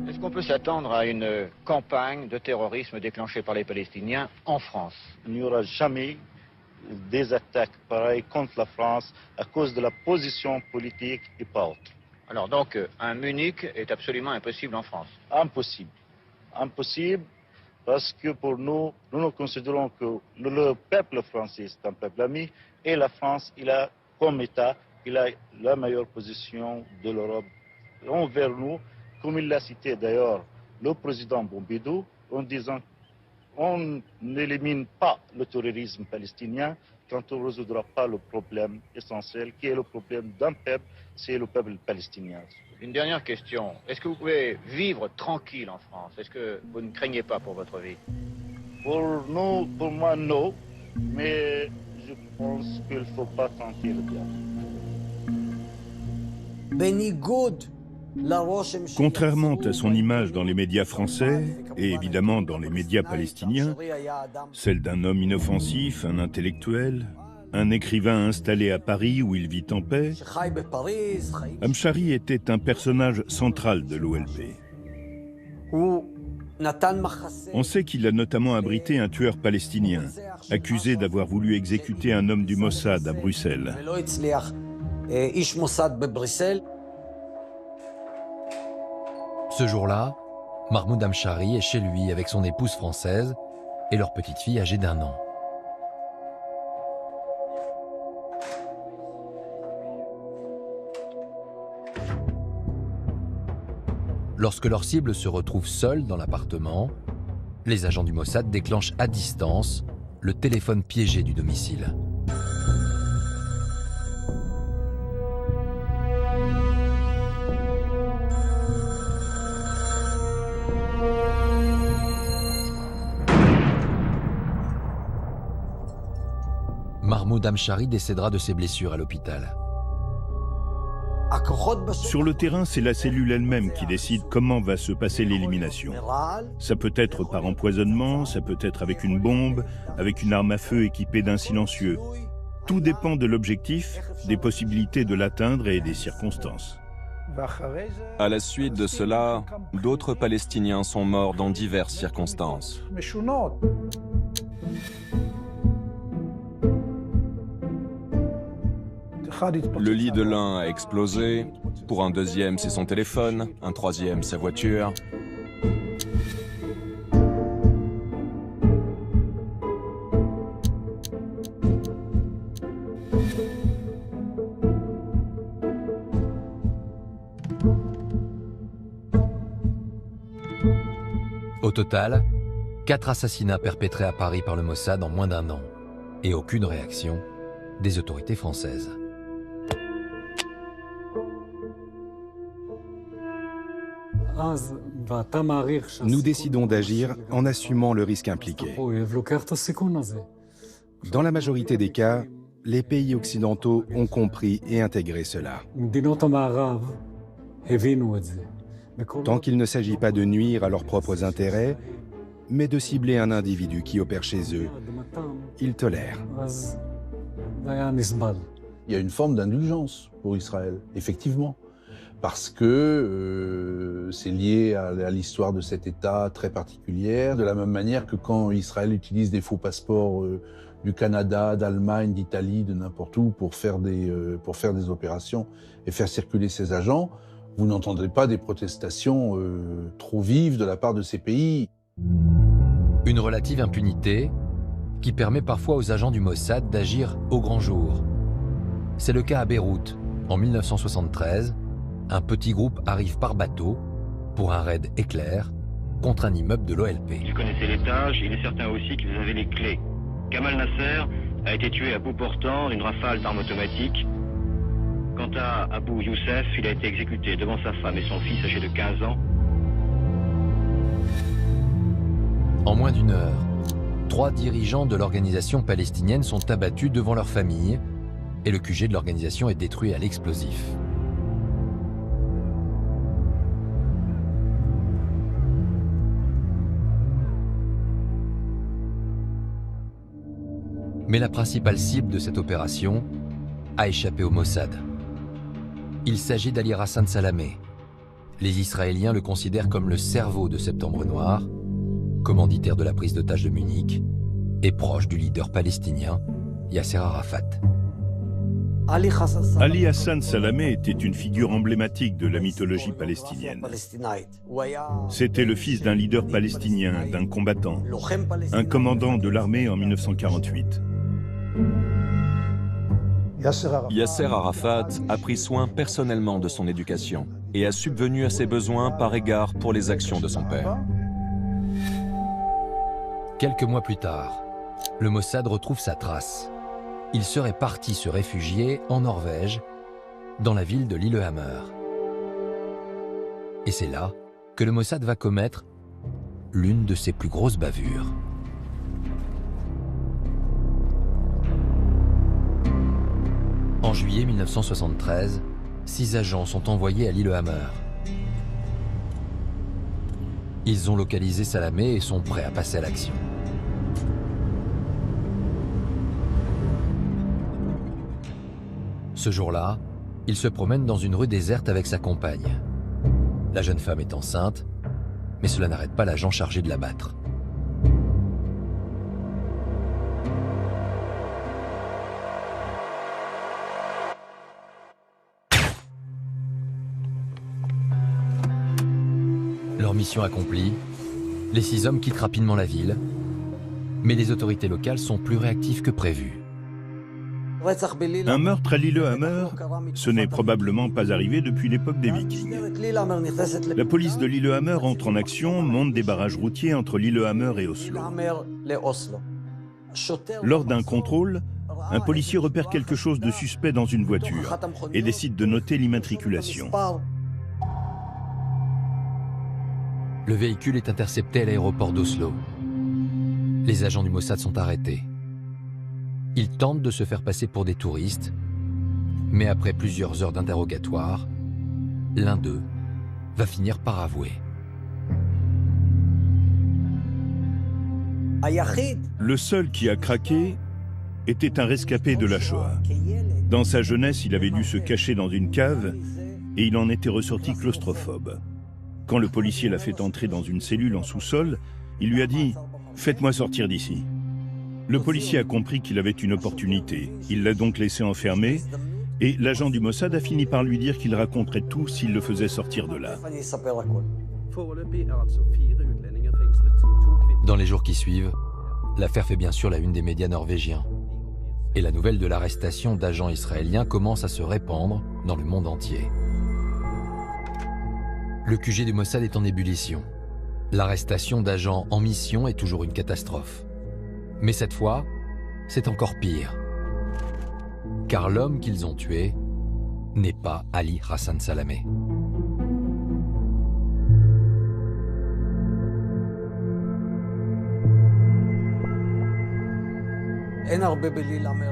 Est-ce qu'on peut s'attendre à une campagne de terrorisme déclenchée par les Palestiniens en France? Il n'y aura jamais des attaques pareilles contre la France à cause de la position politique et pas autre. Alors donc, un Munich est absolument impossible en France? Impossible. Impossible parce que pour nous, nous considérons que le peuple français est un peuple ami et la France, il a comme État, il a la meilleure position de l'Europe envers nous, comme il l'a cité d'ailleurs le président Pompidou, en disant on n'élimine pas le terrorisme palestinien quand on ne résoudra pas le problème essentiel, qui est le problème d'un peuple, c'est le peuple palestinien. Une dernière question. Est-ce que vous pouvez vivre tranquille en France? Est-ce que vous ne craignez pas pour votre vie? Pour nous, pour moi, non. Mais je pense qu'il ne faut pas tenter le diable. Contrairement à son image dans les médias français, et évidemment dans les médias palestiniens, celle d'un homme inoffensif, un intellectuel, un écrivain installé à Paris où il vit en paix, Hamshari était un personnage central de l'OLP. On sait qu'il a notamment abrité un tueur palestinien, accusé d'avoir voulu exécuter un homme du Mossad à Bruxelles. Ce jour-là, Mahmoud Hamshari est chez lui avec son épouse française et leur petite fille âgée d'1 an. Lorsque leur cible se retrouve seule dans l'appartement, les agents du Mossad déclenchent à distance le téléphone piégé du domicile. Mahmoud Hamshari décédera de ses blessures à l'hôpital. Sur le terrain, c'est la cellule elle-même qui décide comment va se passer l'élimination. Ça peut être par empoisonnement, ça peut être avec une bombe, avec une arme à feu équipée d'un silencieux. Tout dépend de l'objectif, des possibilités de l'atteindre et des circonstances. À la suite de cela, d'autres Palestiniens sont morts dans diverses circonstances. Le lit de l'un a explosé, pour un deuxième c'est son téléphone, un troisième sa voiture. Au total, 4 assassinats perpétrés à Paris par le Mossad en moins d'1 an, et aucune réaction des autorités françaises. Nous décidons d'agir en assumant le risque impliqué. Dans la majorité des cas, les pays occidentaux ont compris et intégré cela. Tant qu'il ne s'agit pas de nuire à leurs propres intérêts, mais de cibler un individu qui opère chez eux, ils tolèrent. Il y a une forme d'indulgence pour Israël, effectivement, parce que c'est lié à l'histoire de cet État très particulière, de la même manière que quand Israël utilise des faux passeports du Canada, d'Allemagne, d'Italie, de n'importe où pour faire des opérations et faire circuler ses agents, vous n'entendrez pas des protestations trop vives de la part de ces pays. Une relative impunité qui permet parfois aux agents du Mossad d'agir au grand jour. C'est le cas à Beyrouth. En 1973, un petit groupe arrive par bateau pour un raid éclair contre un immeuble de l'OLP. Ils connaissaient l'étage, il est certain aussi qu'ils avaient les clés. Kamal Nasser a été tué à bout portant d'une rafale d'armes automatiques. Quant à Abou Youssef, il a été exécuté devant sa femme et son fils âgé de 15 ans. En moins d'1 heure, 3 dirigeants de l'organisation palestinienne sont abattus devant leur famille et le QG de l'organisation est détruit à l'explosif. Mais la principale cible de cette opération a échappé au Mossad. Il s'agit d'Ali Hassan Salamé. Les Israéliens le considèrent comme le cerveau de Septembre Noir, commanditaire de la prise d'otage de Munich et proche du leader palestinien Yasser Arafat. Ali Hassan Salamé était une figure emblématique de la mythologie palestinienne. C'était le fils d'un leader palestinien, d'un combattant, un commandant de l'armée en 1948. Yasser Arafat a pris soin personnellement de son éducation et a subvenu à ses besoins par égard pour les actions de son père. Quelques mois plus tard, le Mossad retrouve sa trace. Il serait parti se réfugier en Norvège, dans la ville de Lillehammer. Et c'est là que le Mossad va commettre l'une de ses plus grosses bavures. En juillet 1973, 6 agents sont envoyés à Lillehammer. Ils ont localisé Salamé et sont prêts à passer à l'action. Ce jour-là, il se promène dans une rue déserte avec sa compagne. La jeune femme est enceinte, mais cela n'arrête pas l'agent chargé de l'abattre. Leur mission accomplie, les 6 hommes quittent rapidement la ville, mais les autorités locales sont plus réactives que prévu. Un meurtre à Lillehammer, ce n'est probablement pas arrivé depuis l'époque des Vikings. La police de Lillehammer entre en action, monte des barrages routiers entre Lillehammer et Oslo. Lors d'un contrôle, un policier repère quelque chose de suspect dans une voiture et décide de noter l'immatriculation. Le véhicule est intercepté à l'aéroport d'Oslo. Les agents du Mossad sont arrêtés. Ils tentent de se faire passer pour des touristes, mais après plusieurs heures d'interrogatoire, l'un d'eux va finir par avouer. Le seul qui a craqué était un rescapé de la Shoah. Dans sa jeunesse, il avait dû se cacher dans une cave et il en était ressorti claustrophobe. Quand le policier l'a fait entrer dans une cellule en sous-sol, il lui a dit « Faites-moi sortir d'ici ». Le policier a compris qu'il avait une opportunité. Il l'a donc laissé enfermer et l'agent du Mossad a fini par lui dire qu'il raconterait tout s'il le faisait sortir de là. Dans les jours qui suivent, l'affaire fait bien sûr la une des médias norvégiens. Et la nouvelle de l'arrestation d'agents israéliens commence à se répandre dans le monde entier. Le QG du Mossad est en ébullition. L'arrestation d'agents en mission est toujours une catastrophe. Mais cette fois, c'est encore pire. Car l'homme qu'ils ont tué n'est pas Ali Hassan Salameh.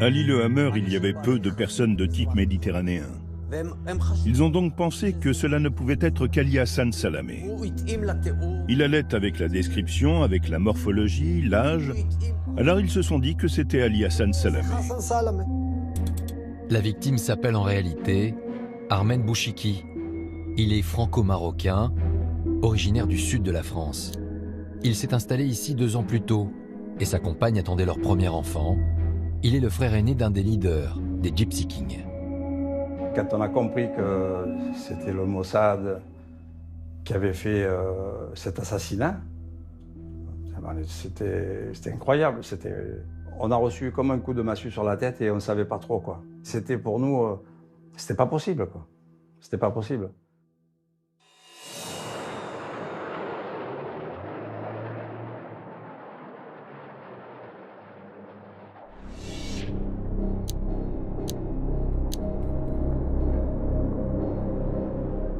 À Lillehammer, il y avait peu de personnes de type méditerranéen. Ils ont donc pensé que cela ne pouvait être qu'Ali Hassan Salameh. Il allait avec la description, avec la morphologie, l'âge. Alors ils se sont dit que c'était Ali Hassan Salameh. La victime s'appelle en réalité Armen Bouchiki. Il est franco-marocain, originaire du sud de la France. Il s'est installé ici 2 ans plus tôt et sa compagne attendait leur premier enfant. Il est le frère aîné d'un des leaders des Gypsy Kings. Quand on a compris que c'était le Mossad qui avait fait cet assassinat, c'était incroyable. On a reçu comme un coup de massue sur la tête et on ne savait pas trop, quoi. C'était pour nous, c'était pas possible, quoi. C'était pas possible.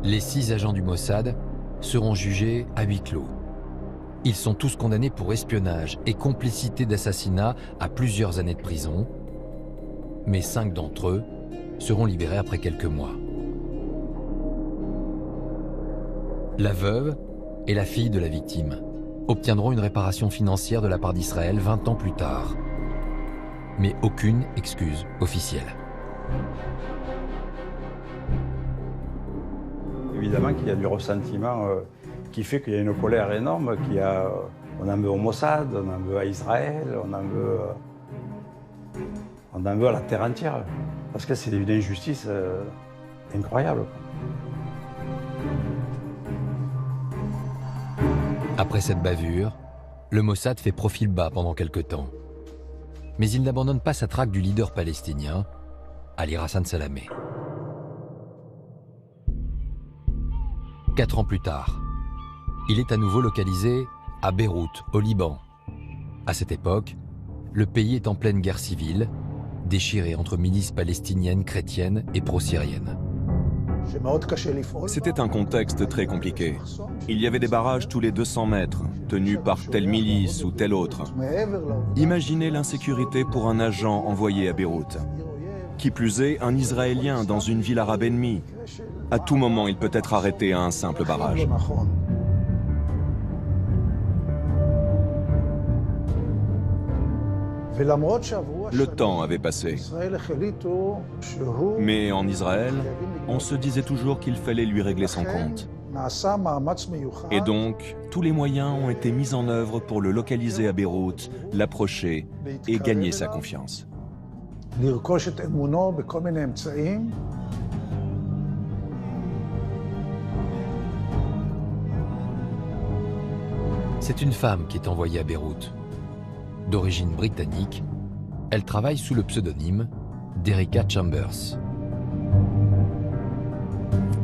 Les 6 agents du Mossad seront jugés à huis clos. Ils sont tous condamnés pour espionnage et complicité d'assassinat à plusieurs années de prison, mais 5 d'entre eux seront libérés après quelques mois. La veuve et la fille de la victime obtiendront une réparation financière de la part d'Israël 20 ans plus tard, mais aucune excuse officielle. Évidemment qu'il y a du ressentiment qui fait qu'il y a une colère énorme, on en veut au Mossad, on en veut à Israël, on en veut à la terre entière. Parce que c'est une injustice incroyable. Après cette bavure, le Mossad fait profil bas pendant quelque temps. Mais il n'abandonne pas sa traque du leader palestinien, Ali Hassan Salameh. 4 ans plus tard, il est à nouveau localisé à Beyrouth, au Liban. À cette époque, le pays est en pleine guerre civile, déchiré entre milices palestiniennes, chrétiennes et pro-syriennes. C'était un contexte très compliqué. Il y avait des barrages tous les 200 mètres, tenus par telle milice ou telle autre. Imaginez l'insécurité pour un agent envoyé à Beyrouth. Qui plus est, un Israélien dans une ville arabe ennemie. À tout moment, il peut être arrêté à un simple barrage. Le temps avait passé. Mais en Israël, on se disait toujours qu'il fallait lui régler son compte. Et donc, tous les moyens ont été mis en œuvre pour le localiser à Beyrouth, l'approcher et gagner sa confiance. C'est une femme qui est envoyée à Beyrouth. D'origine britannique, elle travaille sous le pseudonyme d'Erika Chambers.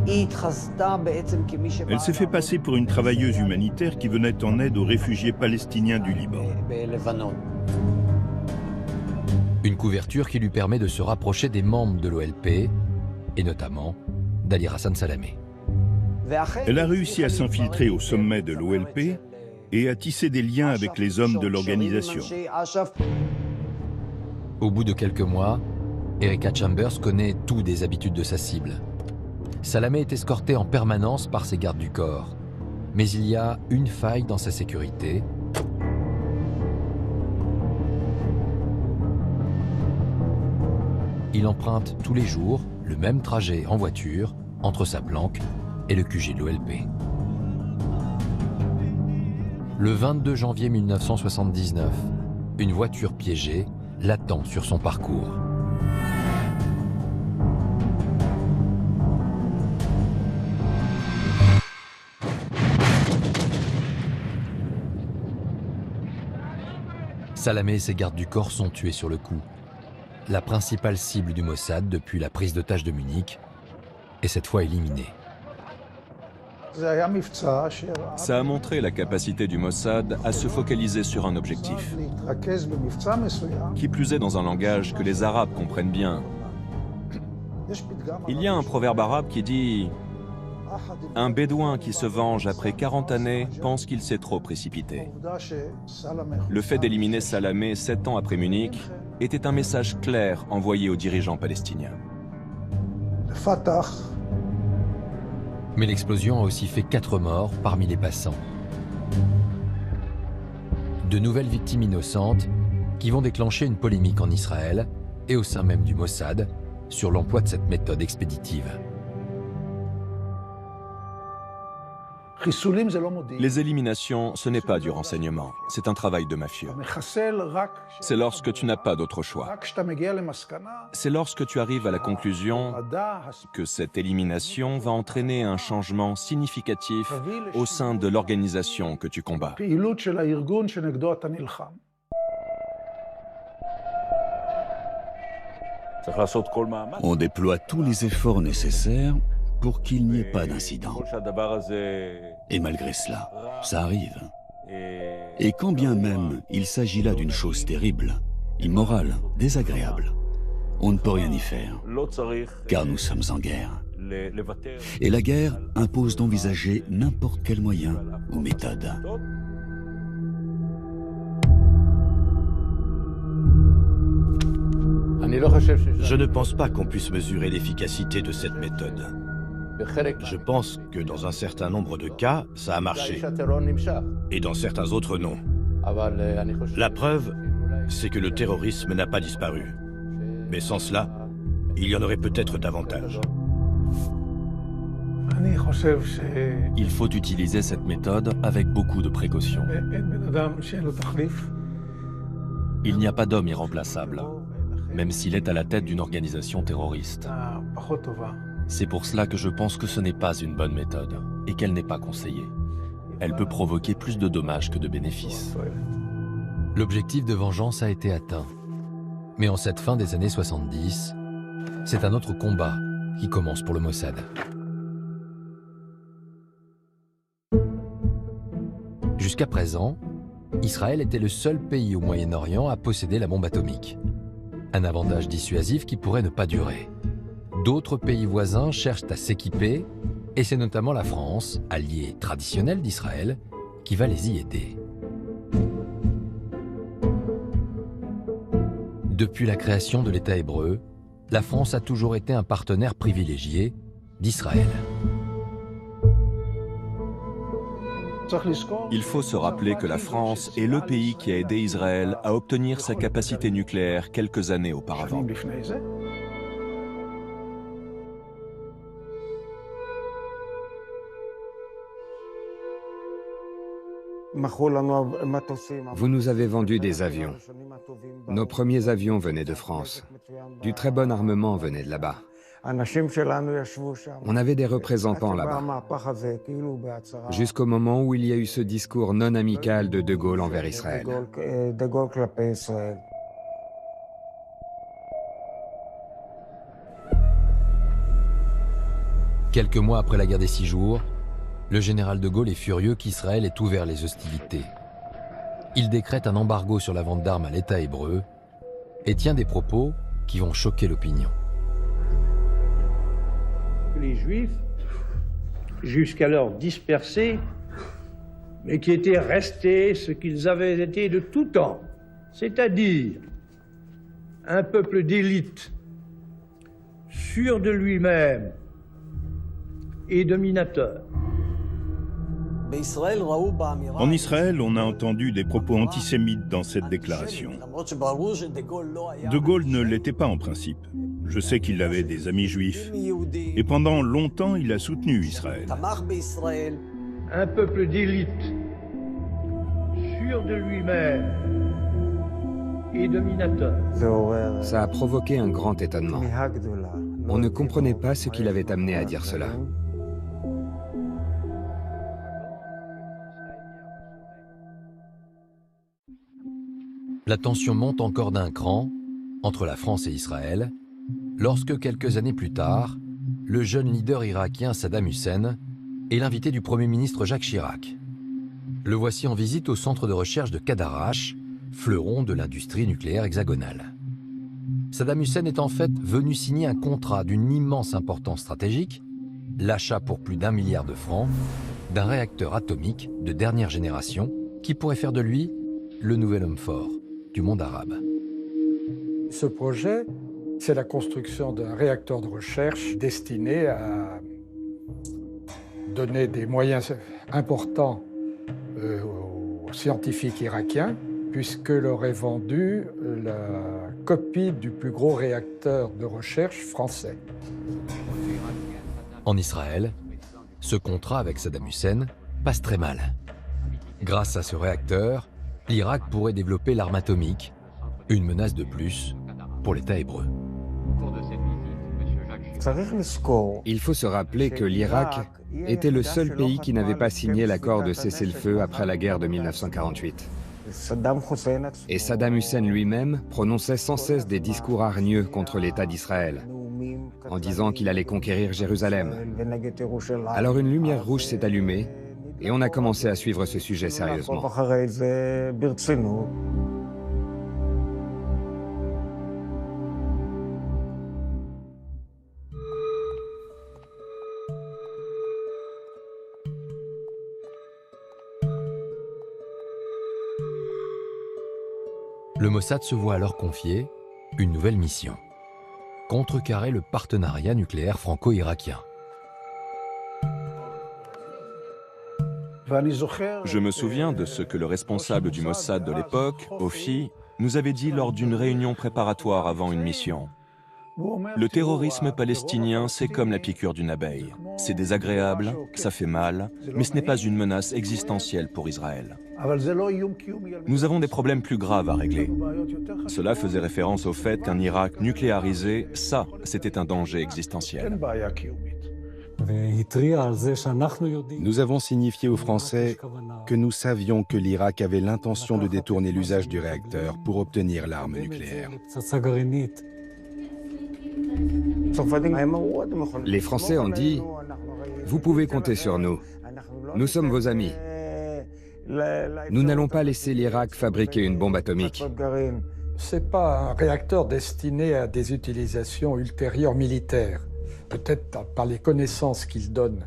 Elle s'est fait passer pour une travailleuse humanitaire qui venait en aide aux réfugiés palestiniens du Liban. Une couverture qui lui permet de se rapprocher des membres de l'OLP, et notamment d'Ali Hassan Salameh. Elle a réussi à s'infiltrer au sommet de l'OLP et à tisser des liens avec les hommes de l'organisation. Au bout de quelques mois, Erika Chambers connaît tout des habitudes de sa cible. Salameh est escorté en permanence par ses gardes du corps. Mais il y a une faille dans sa sécurité. il emprunte tous les jours le même trajet en voiture entre sa planque et le QG de l'OLP. Le 22 janvier 1979, une voiture piégée l'attend sur son parcours. Salamé et ses gardes du corps sont tués sur le coup. La principale cible du Mossad depuis la prise d'otage de Munich est cette fois éliminée. Ça a montré la capacité du Mossad à se focaliser sur un objectif. Qui plus est dans un langage que les Arabes comprennent bien. Il y a un proverbe arabe qui dit « Un bédouin qui se venge après 40 années pense qu'il s'est trop précipité ». Le fait d'éliminer Salamé 7 ans après Munich était un message clair envoyé aux dirigeants palestiniens. Mais l'explosion a aussi fait 4 morts parmi les passants. De nouvelles victimes innocentes qui vont déclencher une polémique en Israël et au sein même du Mossad sur l'emploi de cette méthode expéditive. Les éliminations, ce n'est pas du renseignement, c'est un travail de mafieux. C'est lorsque tu n'as pas d'autre choix. C'est lorsque tu arrives à la conclusion que cette élimination va entraîner un changement significatif au sein de l'organisation que tu combats. On déploie tous les efforts nécessaires pour qu'il n'y ait pas d'incident. Et malgré cela, ça arrive. Et quand bien même il s'agit là d'une chose terrible, immorale, désagréable, on ne peut rien y faire, car nous sommes en guerre. Et la guerre impose d'envisager n'importe quel moyen ou méthode. Je ne pense pas qu'on puisse mesurer l'efficacité de cette méthode. Je pense que dans un certain nombre de cas, ça a marché. Et dans certains autres, non. La preuve, c'est que le terrorisme n'a pas disparu. Mais sans cela, il y en aurait peut-être davantage. Il faut utiliser cette méthode avec beaucoup de précautions. Il n'y a pas d'homme irremplaçable, même s'il est à la tête d'une organisation terroriste. C'est pour cela que je pense que ce n'est pas une bonne méthode et qu'elle n'est pas conseillée. Elle peut provoquer plus de dommages que de bénéfices. L'objectif de vengeance a été atteint. Mais en cette fin des années 70, c'est un autre combat qui commence pour le Mossad. Jusqu'à présent, Israël était le seul pays au Moyen-Orient à posséder la bombe atomique. Un avantage dissuasif qui pourrait ne pas durer. D'autres pays voisins cherchent à s'équiper, et c'est notamment la France, alliée traditionnelle d'Israël, qui va les y aider. Depuis la création de l'État hébreu, la France a toujours été un partenaire privilégié d'Israël. Il faut se rappeler que la France est le pays qui a aidé Israël à obtenir sa capacité nucléaire quelques années auparavant. Vous nous avez vendu des avions. Nos premiers avions venaient de France. Du très bon armement venait de là-bas. On avait des représentants là-bas. Jusqu'au moment où il y a eu ce discours non amical de De Gaulle envers Israël. Quelques mois après la guerre des 6 jours, le général de Gaulle est furieux qu'Israël ait ouvert les hostilités. Il décrète un embargo sur la vente d'armes à l'État hébreu et tient des propos qui vont choquer l'opinion. Les Juifs, jusqu'alors dispersés, mais qui étaient restés ce qu'ils avaient été de tout temps, c'est-à-dire un peuple d'élite, sûr de lui-même et dominateur, En Israël, on a entendu des propos antisémites dans cette déclaration. De Gaulle ne l'était pas en principe. Je sais qu'il avait des amis juifs. Et pendant longtemps, il a soutenu Israël. Un peuple d'élite, sûr de lui-même et dominateur. Ça a provoqué un grand étonnement. On ne comprenait pas ce qui l'avait amené à dire cela. La tension monte encore d'un cran entre la France et Israël, lorsque quelques années plus tard, le jeune leader irakien Saddam Hussein est l'invité du Premier ministre Jacques Chirac. Le voici en visite au centre de recherche de Cadarache, fleuron de l'industrie nucléaire hexagonale. Saddam Hussein est en fait venu signer un contrat d'une immense importance stratégique, l'achat pour plus d'1 milliard de francs d'un réacteur atomique de dernière génération qui pourrait faire de lui le nouvel homme fort du monde arabe. Ce projet, c'est la construction d'un réacteur de recherche destiné à donner des moyens importants aux scientifiques irakiens, puisque leur est vendue la copie du plus gros réacteur de recherche français. En Israël, ce contrat avec Saddam Hussein passe très mal. Grâce à ce réacteur, l'Irak pourrait développer l'arme atomique, une menace de plus pour l'État hébreu. Il faut se rappeler que l'Irak était le seul pays qui n'avait pas signé l'accord de cessez-le-feu après la guerre de 1948. Et Saddam Hussein lui-même prononçait sans cesse des discours hargneux contre l'État d'Israël, en disant qu'il allait conquérir Jérusalem. Alors une lumière rouge s'est allumée, et on a commencé à suivre ce sujet sérieusement. Le Mossad se voit alors confier une nouvelle mission: contrecarrer le partenariat nucléaire franco-irakien. Je me souviens de ce que le responsable du Mossad de l'époque, Ofi, nous avait dit lors d'une réunion préparatoire avant une mission. Le terrorisme palestinien, c'est comme la piqûre d'une abeille. C'est désagréable, ça fait mal, mais ce n'est pas une menace existentielle pour Israël. Nous avons des problèmes plus graves à régler. Cela faisait référence au fait qu'un Irak nucléarisé, ça, c'était un danger existentiel. Nous avons signifié aux Français que nous savions que l'Irak avait l'intention de détourner l'usage du réacteur pour obtenir l'arme nucléaire. Les Français ont dit « Vous pouvez compter sur nous. Nous sommes vos amis. Nous n'allons pas laisser l'Irak fabriquer une bombe atomique. » Ce n'est pas un réacteur destiné à des utilisations ultérieures militaires. Peut-être par les connaissances qu'il donne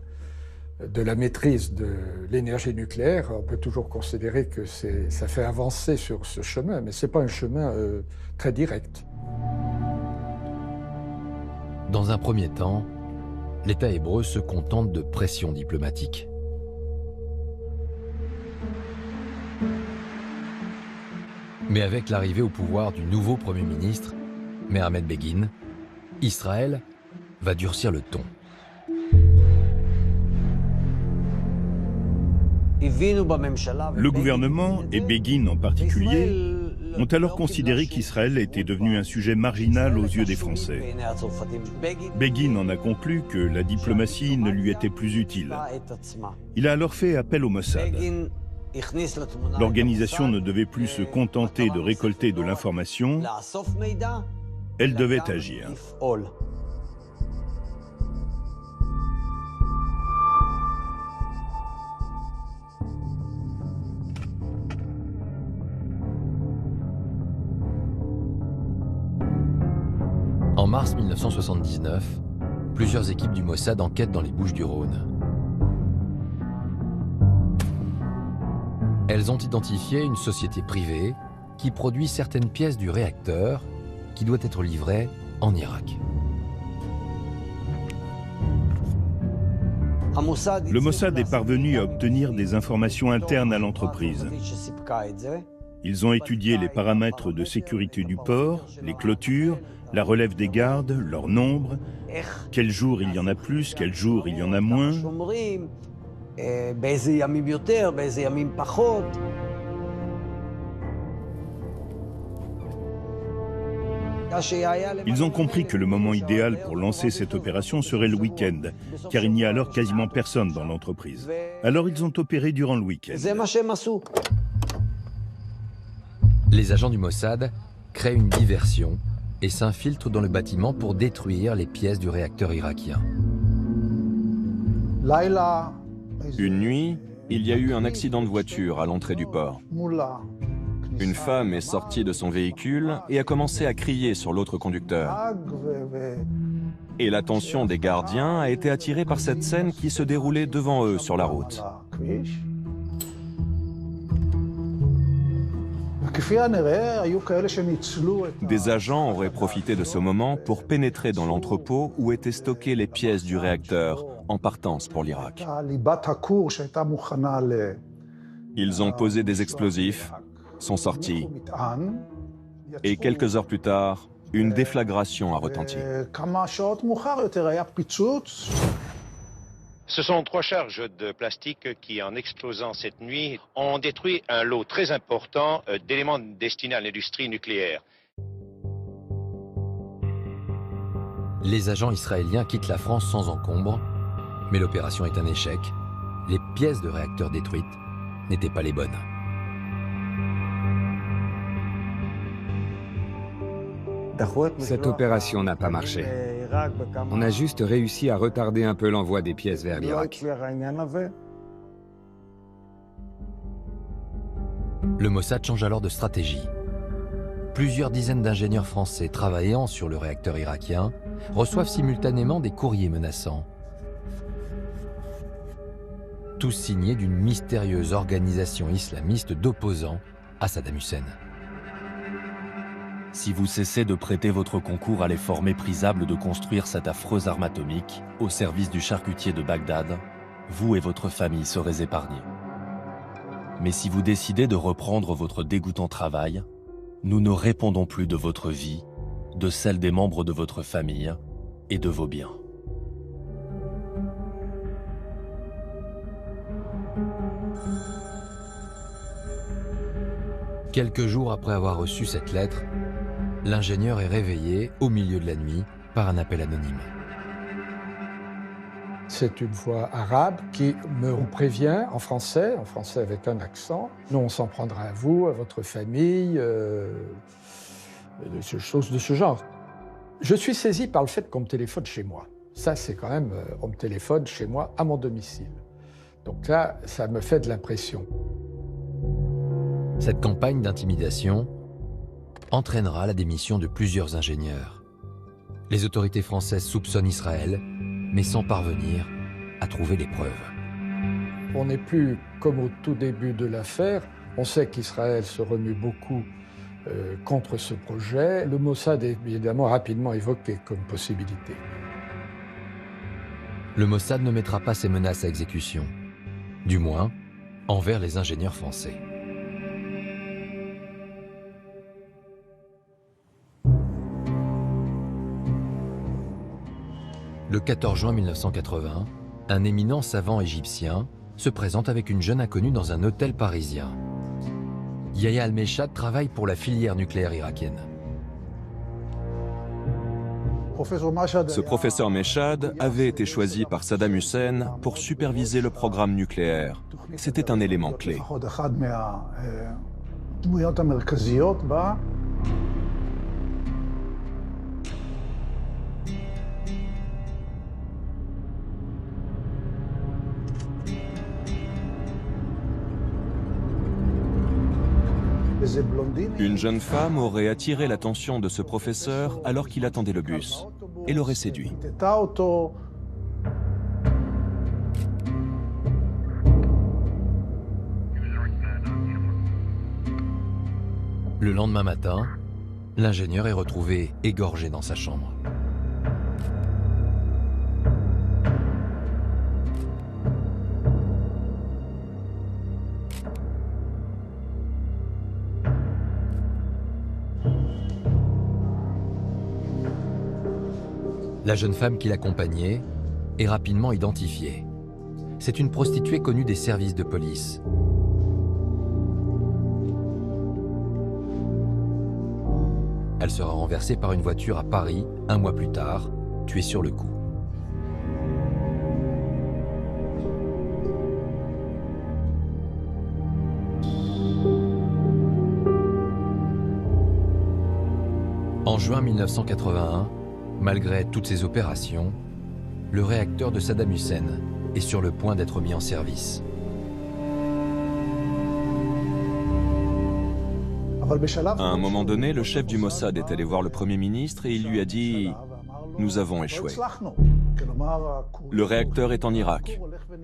de la maîtrise de l'énergie nucléaire, on peut toujours considérer que ça fait avancer sur ce chemin, mais ce n'est pas un chemin très direct. Dans un premier temps, l'État hébreu se contente de pressions diplomatiques. Mais avec l'arrivée au pouvoir du nouveau Premier ministre, Mehamet Begin, Israël va durcir le ton. Le gouvernement, et Begin en particulier, ont alors considéré qu'Israël était devenu un sujet marginal aux yeux des Français. Begin en a conclu que la diplomatie ne lui était plus utile. Il a alors fait appel au Mossad. L'organisation ne devait plus se contenter de récolter de l'information, elle devait agir. En mars 1979, plusieurs équipes du Mossad enquêtent dans les Bouches-du-Rhône. Elles ont identifié une société privée qui produit certaines pièces du réacteur qui doit être livré en Irak. Le Mossad est parvenu à obtenir des informations internes à l'entreprise. Ils ont étudié les paramètres de sécurité du port, les clôtures, la relève des gardes, leur nombre, quel jour il y en a plus, quel jour il y en a moins. Ils ont compris que le moment idéal pour lancer cette opération serait le week-end, car il n'y a alors quasiment personne dans l'entreprise. Alors ils ont opéré durant le week-end. Les agents du Mossad créent une diversion et s'infiltrent dans le bâtiment pour détruire les pièces du réacteur irakien. Une nuit, il y a eu un accident de voiture à l'entrée du port. Une femme est sortie de son véhicule et a commencé à crier sur l'autre conducteur. Et l'attention des gardiens a été attirée par cette scène qui se déroulait devant eux sur la route. Des agents auraient profité de ce moment pour pénétrer dans l'entrepôt où étaient stockées les pièces du réacteur en partance pour l'Irak. Ils ont posé des explosifs, sont sortis, et quelques heures plus tard, une déflagration a retenti. Ce sont 3 charges de plastique qui, en explosant cette nuit, ont détruit un lot très important d'éléments destinés à l'industrie nucléaire. Les agents israéliens quittent la France sans encombre, mais l'opération est un échec. Les pièces de réacteurs détruites n'étaient pas les bonnes. Cette opération n'a pas marché. On a juste réussi à retarder un peu l'envoi des pièces vers l'Irak. Le Mossad change alors de stratégie. Plusieurs dizaines d'ingénieurs français travaillant sur le réacteur irakien reçoivent simultanément des courriers menaçants. Tous signés d'une mystérieuse organisation islamiste d'opposants à Saddam Hussein. Si vous cessez de prêter votre concours à l'effort méprisable de construire cette affreuse arme atomique au service du charcutier de Bagdad, vous et votre famille serez épargnés. Mais si vous décidez de reprendre votre dégoûtant travail, nous ne répondons plus de votre vie, de celle des membres de votre famille et de vos biens. Quelques jours après avoir reçu cette lettre, l'ingénieur est réveillé au milieu de la nuit par un appel anonyme. C'est une voix arabe qui me prévient en français avec un accent. Nous, on s'en prendra à vous, à votre famille, des choses de ce genre. Je suis saisi par le fait qu'on me téléphone chez moi. Ça, c'est quand même, on me téléphone chez moi, à mon domicile. Donc là, ça me fait de l'impression. Cette campagne d'intimidation entraînera la démission de plusieurs ingénieurs. Les autorités françaises soupçonnent Israël, mais sans parvenir à trouver les preuves. On n'est plus comme au tout début de l'affaire. On sait qu'Israël se remue beaucoup contre ce projet. Le Mossad est évidemment rapidement évoqué comme possibilité. Le Mossad ne mettra pas ses menaces à exécution, du moins envers les ingénieurs français. Le 14 juin 1980, un éminent savant égyptien se présente avec une jeune inconnue dans un hôtel parisien. Yahya al-Meshad travaille pour la filière nucléaire irakienne. Ce professeur Meshad avait été choisi par Saddam Hussein pour superviser le programme nucléaire. C'était un élément clé. Une jeune femme aurait attiré l'attention de ce professeur alors qu'il attendait le bus et l'aurait séduit. Le lendemain matin, l'ingénieur est retrouvé égorgé dans sa chambre. La jeune femme qui l'accompagnait est rapidement identifiée. C'est une prostituée connue des services de police. Elle sera renversée par une voiture à Paris 1 mois plus tard, tuée sur le coup. En juin 1981, malgré toutes ces opérations, le réacteur de Saddam Hussein est sur le point d'être mis en service. À un moment donné, le chef du Mossad est allé voir le Premier ministre et il lui a dit « Nous avons échoué. Le réacteur est en Irak.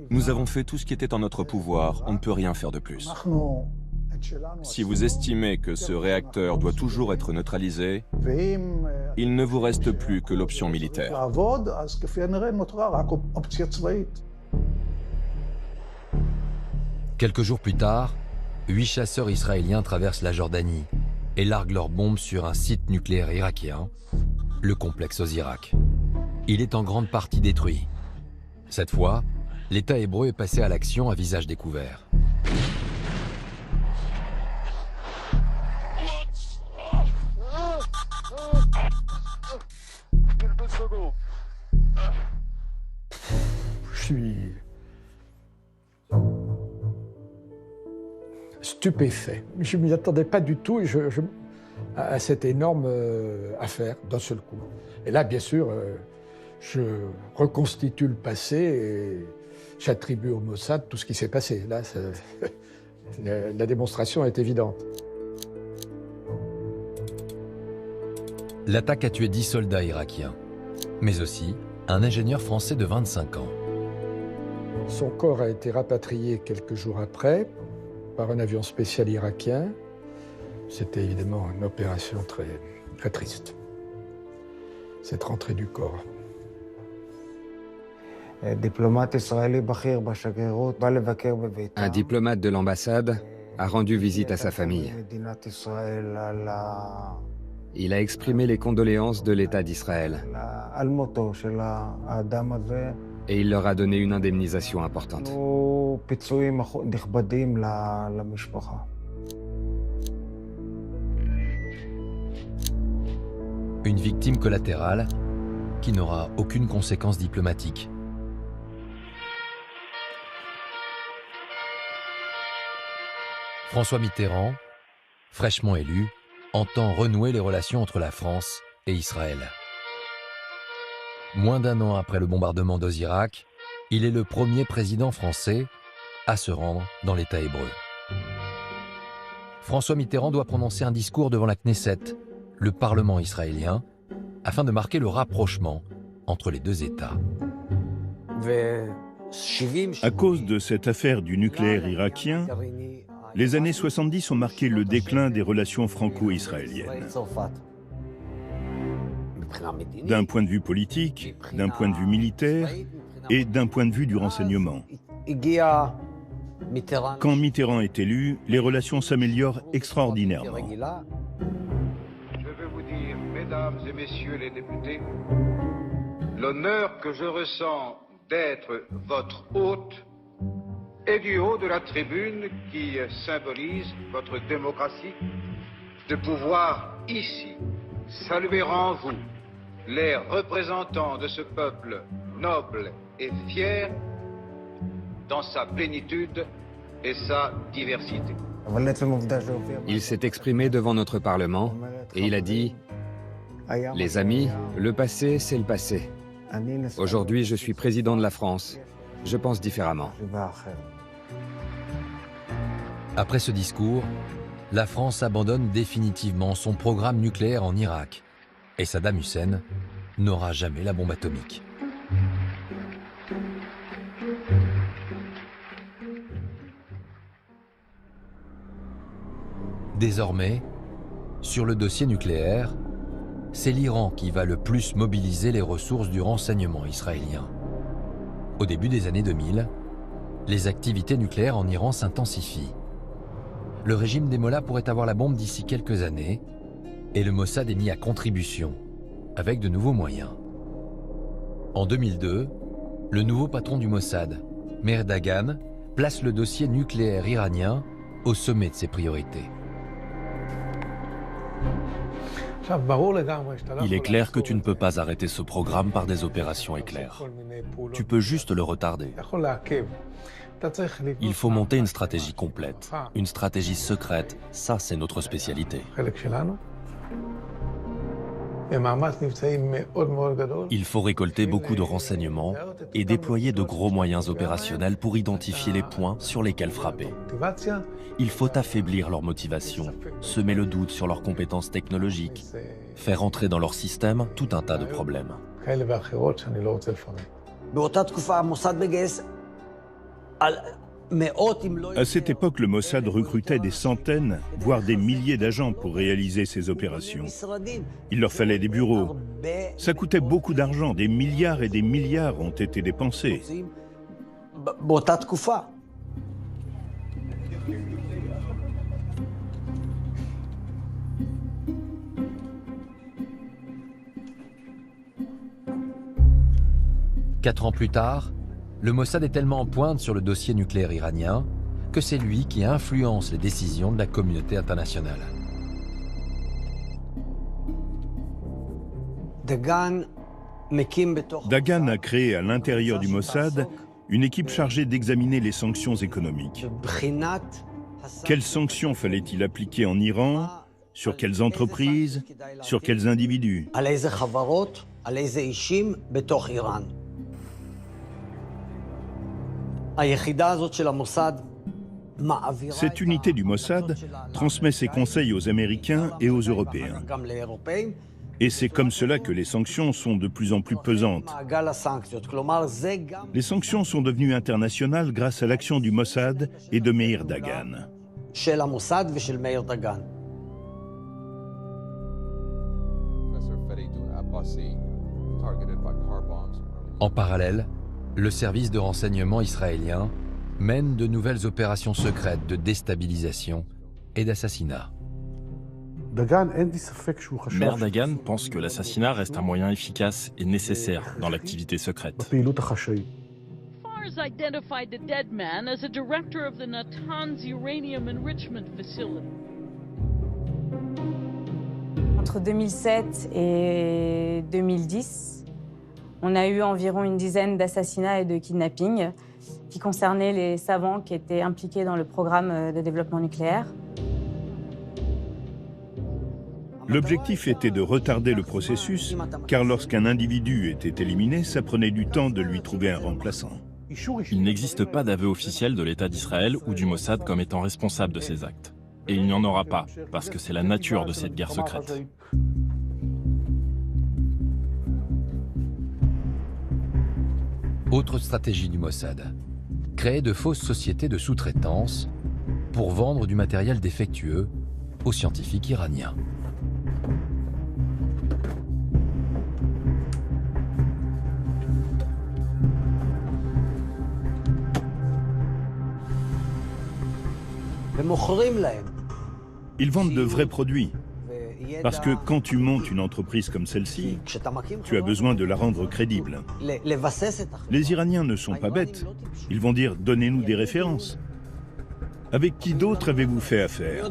Nous avons fait tout ce qui était en notre pouvoir, on ne peut rien faire de plus. Si vous estimez que ce réacteur doit toujours être neutralisé, il ne vous reste plus que l'option militaire. » Quelques jours plus tard, 8 chasseurs israéliens traversent la Jordanie et larguent leurs bombes sur un site nucléaire irakien, le complexe Osirak. Il est en grande partie détruit. Cette fois, l'État hébreu est passé à l'action à visage découvert. Je suis stupéfait. Je ne m'y attendais pas du tout à cette énorme affaire d'un seul coup. Et là, bien sûr, je reconstitue le passé et j'attribue au Mossad tout ce qui s'est passé. Là, la démonstration est évidente. L'attaque a tué 10 soldats irakiens, mais aussi un ingénieur français de 25 ans. Son corps a été rapatrié quelques jours après par un avion spécial irakien. C'était évidemment une opération très, très triste, cette rentrée du corps. Un diplomate de l'ambassade a rendu visite à sa famille. Il a exprimé les condoléances de l'État d'Israël. Et il leur a donné une indemnisation importante. Une victime collatérale qui n'aura aucune conséquence diplomatique. François Mitterrand, fraîchement élu, entend renouer les relations entre la France et Israël. Moins d'un an après le bombardement d'Osirak, il est le premier président français à se rendre dans l'État hébreu. François Mitterrand doit prononcer un discours devant la Knesset, le Parlement israélien, afin de marquer le rapprochement entre les deux États. À cause de cette affaire du nucléaire irakien, les années 70 ont marqué le déclin des relations franco-israéliennes. D'un point de vue politique, d'un point de vue militaire et d'un point de vue du renseignement. Quand Mitterrand est élu, les relations s'améliorent extraordinairement. Je veux vous dire, mesdames et messieurs les députés, l'honneur que je ressens d'être votre hôte et du haut de la tribune qui symbolise votre démocratie, de pouvoir ici saluer en vous les représentants de ce peuple noble et fier dans sa plénitude et sa diversité. Il s'est exprimé devant notre Parlement et il a dit « Les amis, le passé, c'est le passé. Aujourd'hui, je suis président de la France. Je pense différemment. » Après ce discours, la France abandonne définitivement son programme nucléaire en Irak et Saddam Hussein n'aura jamais la bombe atomique. Désormais, sur le dossier nucléaire, c'est l'Iran qui va le plus mobiliser les ressources du renseignement israélien. Au début des années 2000, les activités nucléaires en Iran s'intensifient. Le régime des Mollahs pourrait avoir la bombe d'ici quelques années et le Mossad est mis à contribution avec de nouveaux moyens. En 2002, le nouveau patron du Mossad, Meir Dagan, place le dossier nucléaire iranien au sommet de ses priorités. Il est clair que tu ne peux pas arrêter ce programme par des opérations éclairs. Tu peux juste le retarder. Il faut monter une stratégie complète, une stratégie secrète. Ça, c'est notre spécialité. Il faut récolter beaucoup de renseignements et déployer de gros moyens opérationnels pour identifier les points sur lesquels frapper. Il faut affaiblir leur motivation, semer le doute sur leurs compétences technologiques, faire entrer dans leur système tout un tas de problèmes. À cette époque, le Mossad recrutait des centaines, voire des milliers d'agents pour réaliser ces opérations. Il leur fallait des bureaux. Ça coûtait beaucoup d'argent, des milliards et des milliards ont été dépensés. Quatre ans plus tard, le Mossad est tellement en pointe sur le dossier nucléaire iranien que c'est lui qui influence les décisions de la communauté internationale. Dagan a créé à l'intérieur du Mossad une équipe chargée d'examiner les sanctions économiques. Quelles sanctions fallait-il appliquer en Iran? Sur quelles entreprises? Sur quels individus? Cette unité du Mossad transmet ses conseils aux Américains et aux Européens. Et c'est comme cela que les sanctions sont de plus en plus pesantes. Les sanctions sont devenues internationales grâce à l'action du Mossad et de Meir Dagan. En parallèle, le service de renseignement israélien mène de nouvelles opérations secrètes de déstabilisation et d'assassinat. Meir Dagan pense que l'assassinat reste un moyen efficace et nécessaire dans l'activité secrète. Fars identified the dead man as a director of the Natanz uranium enrichment facility. Entre 2007 et 2010, on a eu environ une dizaine d'assassinats et de kidnappings qui concernaient les savants qui étaient impliqués dans le programme de développement nucléaire. L'objectif était de retarder le processus, car lorsqu'un individu était éliminé, ça prenait du temps de lui trouver un remplaçant. Il n'existe pas d'aveu officiel de l'État d'Israël ou du Mossad comme étant responsable de ces actes. Et il n'y en aura pas, parce que c'est la nature de cette guerre secrète. Autre stratégie du Mossad, créer de fausses sociétés de sous-traitance pour vendre du matériel défectueux aux scientifiques iraniens. Ils vendent de vrais produits. Parce que quand tu montes une entreprise comme celle-ci, tu as besoin de la rendre crédible. Les Iraniens ne sont pas bêtes. Ils vont dire « donnez-nous des références ». Avec qui d'autre avez-vous fait affaire?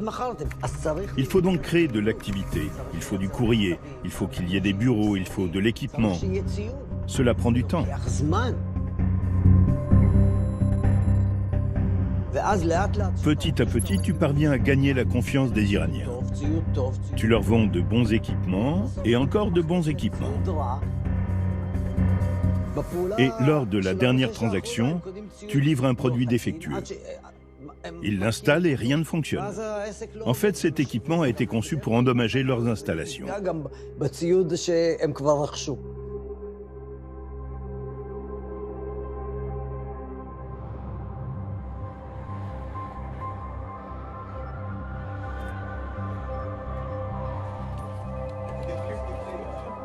Il faut donc créer de l'activité, il faut du courrier, il faut qu'il y ait des bureaux, il faut de l'équipement. Cela prend du temps. Petit à petit, tu parviens à gagner la confiance des Iraniens. Tu leur vends de bons équipements et encore de bons équipements. Et lors de la dernière transaction, tu livres un produit défectueux. Ils l'installent et rien ne fonctionne. En fait, cet équipement a été conçu pour endommager leurs installations.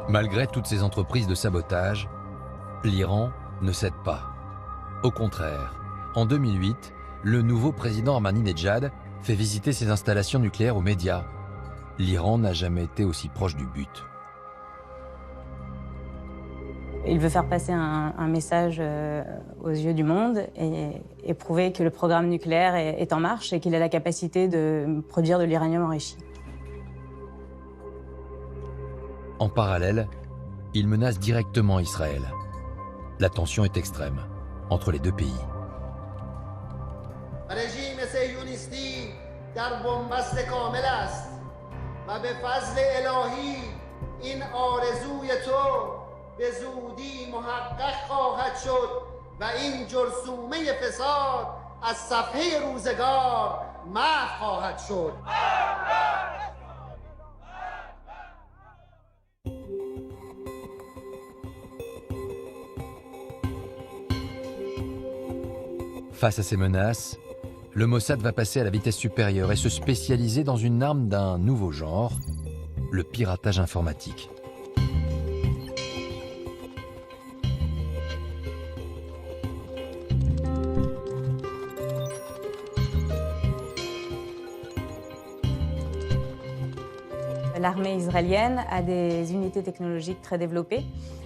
Malgré toutes ces entreprises de sabotage, l'Iran ne cède pas. Au contraire, en 2008, le nouveau président Ahmadinejad fait visiter ses installations nucléaires aux médias. L'Iran n'a jamais été aussi proche du but. Il veut faire passer un message aux yeux du monde et prouver que le programme nucléaire est en marche et qu'il a la capacité de produire de l'uranium enrichi. En parallèle, il menace directement Israël. La tension est extrême entre les deux pays. رژیم صهیونیستی در بنبست کامل است و به فضل الهی این آرزوی تو به زودی محقق خواهد شد و این جرثومه فساد از صفحه روزگار محو خواهد شد. Face à ces menaces, le Mossad va passer à la vitesse supérieure et se spécialiser dans une arme d'un nouveau genre, le piratage informatique. L'armée israélienne a des unités technologiques très développées.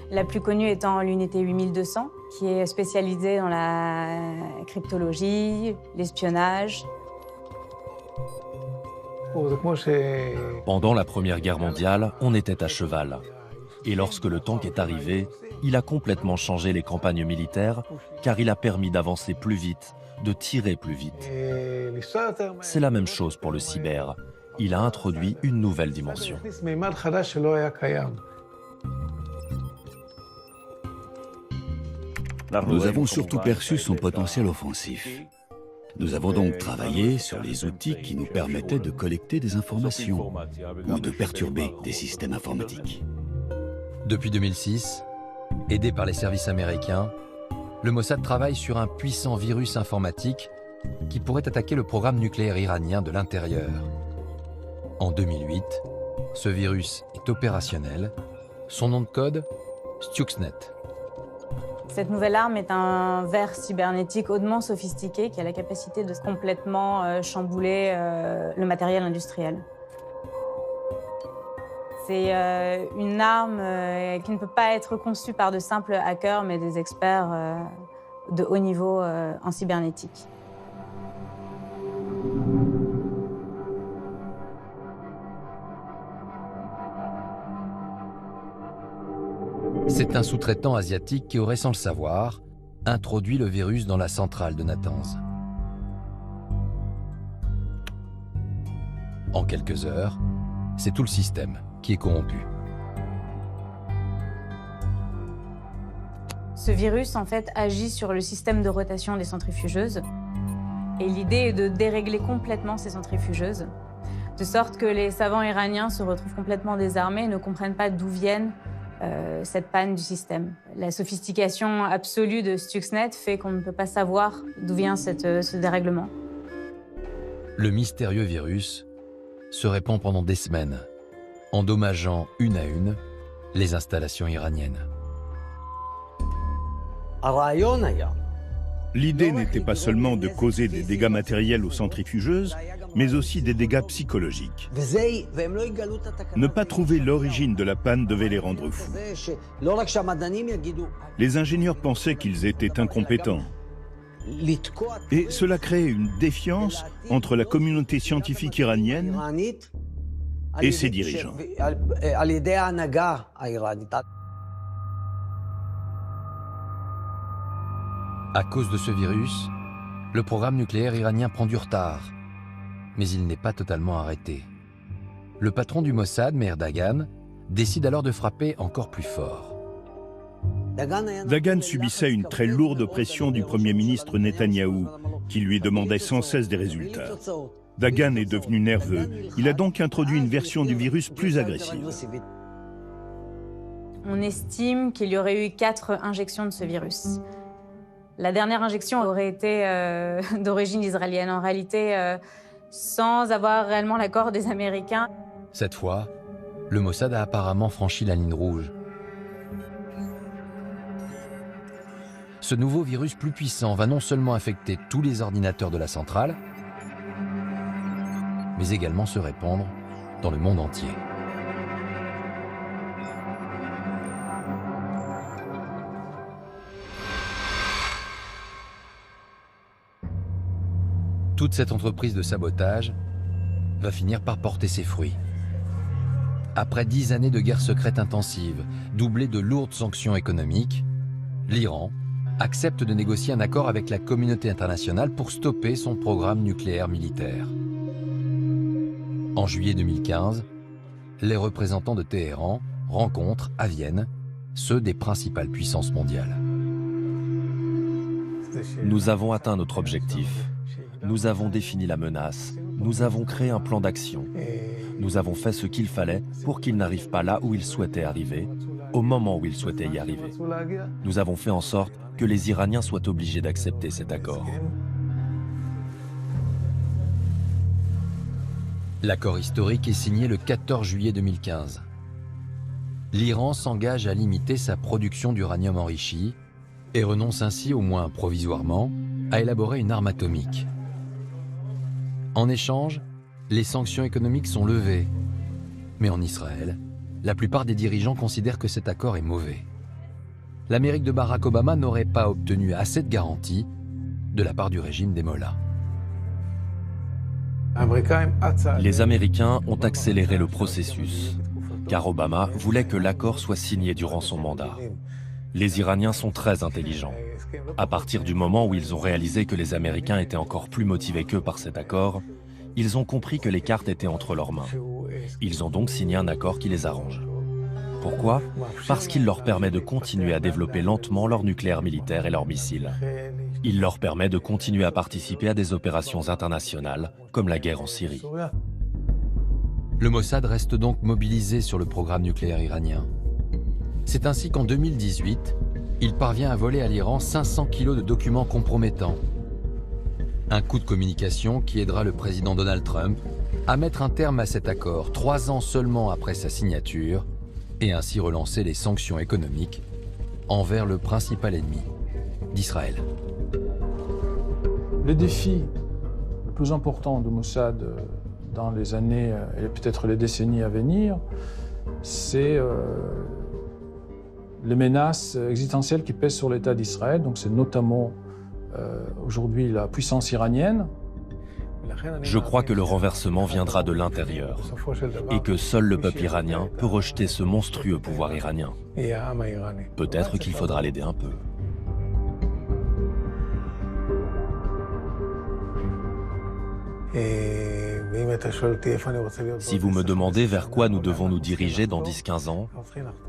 La plus connue étant l'unité 8200, qui est spécialisée dans la cryptologie, l'espionnage. Pendant la Première Guerre mondiale, on était à cheval. Et lorsque le tank est arrivé, il a complètement changé les campagnes militaires, car il a permis d'avancer plus vite, de tirer plus vite. C'est la même chose pour le cyber. Il a introduit une nouvelle dimension. Nous avons surtout perçu son potentiel offensif. Nous avons donc travaillé sur les outils qui nous permettaient de collecter des informations ou de perturber des systèmes informatiques. Depuis 2006, aidé par les services américains, le Mossad travaille sur un puissant virus informatique qui pourrait attaquer le programme nucléaire iranien de l'intérieur. En 2008, ce virus est opérationnel. Son nom de code, Stuxnet. Cette nouvelle arme est un ver cybernétique hautement sophistiqué qui a la capacité de complètement chambouler le matériel industriel. C'est une arme qui ne peut pas être conçue par de simples hackers, mais des experts de haut niveau en cybernétique. C'est un sous-traitant asiatique qui aurait, sans le savoir, introduit le virus dans la centrale de Natanz. En quelques heures, c'est tout le système qui est corrompu. Ce virus, en fait, agit sur le système de rotation des centrifugeuses. Et l'idée est de dérégler complètement ces centrifugeuses, de sorte que les savants iraniens se retrouvent complètement désarmés et ne comprennent pas d'où viennent cette panne du système. La sophistication absolue de Stuxnet fait qu'on ne peut pas savoir d'où vient ce dérèglement. Le mystérieux virus se répand pendant des semaines, endommageant une à une les installations iraniennes. L'idée n'était pas seulement de causer des dégâts matériels aux centrifugeuses, mais aussi des dégâts psychologiques. Ne pas trouver l'origine de la panne devait les rendre fous. Les ingénieurs pensaient qu'ils étaient incompétents. Et cela créait une défiance entre la communauté scientifique iranienne et ses dirigeants. À cause de ce virus, le programme nucléaire iranien prend du retard. Mais il n'est pas totalement arrêté. Le patron du Mossad, Meir Dagan, décide alors de frapper encore plus fort. Dagan subissait une très lourde pression du Premier ministre Netanyahou, qui lui demandait sans cesse des résultats. Dagan est devenu nerveux. Il a donc introduit une version du virus plus agressive. On estime qu'il y aurait eu 4 injections de ce virus. La dernière injection aurait été d'origine israélienne. En réalité, sans avoir réellement l'accord des Américains. Cette fois, le Mossad a apparemment franchi la ligne rouge. Ce nouveau virus plus puissant va non seulement affecter tous les ordinateurs de la centrale, mais également se répandre dans le monde entier. Toute cette entreprise de sabotage va finir par porter ses fruits. Après 10 années de guerre secrète intensive, doublées de lourdes sanctions économiques, l'Iran accepte de négocier un accord avec la communauté internationale pour stopper son programme nucléaire militaire. En juillet 2015, les représentants de Téhéran rencontrent à Vienne ceux des principales puissances mondiales. Nous avons atteint notre objectif. Nous avons défini la menace. Nous avons créé un plan d'action. Nous avons fait ce qu'il fallait pour qu'il n'arrive pas là où il souhaitait arriver, au moment où il souhaitait y arriver. Nous avons fait en sorte que les Iraniens soient obligés d'accepter cet accord. L'accord historique est signé le 14 juillet 2015. L'Iran s'engage à limiter sa production d'uranium enrichi et renonce ainsi, au moins provisoirement, à élaborer une arme atomique. En échange, les sanctions économiques sont levées. Mais en Israël, la plupart des dirigeants considèrent que cet accord est mauvais. L'Amérique de Barack Obama n'aurait pas obtenu assez de garanties de la part du régime des Mollahs. Les Américains ont accéléré le processus, car Obama voulait que l'accord soit signé durant son mandat. Les Iraniens sont très intelligents. À partir du moment où ils ont réalisé que les Américains étaient encore plus motivés qu'eux par cet accord, ils ont compris que les cartes étaient entre leurs mains. Ils ont donc signé un accord qui les arrange. Pourquoi? Parce qu'il leur permet de continuer à développer lentement leur nucléaire militaire et leurs missiles. Il leur permet de continuer à participer à des opérations internationales, comme la guerre en Syrie. Le Mossad reste donc mobilisé sur le programme nucléaire iranien. C'est ainsi qu'en 2018, il parvient à voler à l'Iran 500 kilos de documents compromettants. Un coup de communication qui aidera le président Donald Trump à mettre un terme à cet accord 3 ans seulement après sa signature et ainsi relancer les sanctions économiques envers le principal ennemi d'Israël. Le défi le plus important de Mossad dans les années et peut-être les décennies à venir, c'est les menaces existentielles qui pèsent sur l'État d'Israël. Donc c'est notamment aujourd'hui la puissance iranienne. Je crois que le renversement viendra de l'intérieur et que seul le peuple iranien peut rejeter ce monstrueux pouvoir iranien. Peut-être qu'il faudra l'aider un peu. Si vous me demandez vers quoi nous devons nous diriger dans 10-15 ans,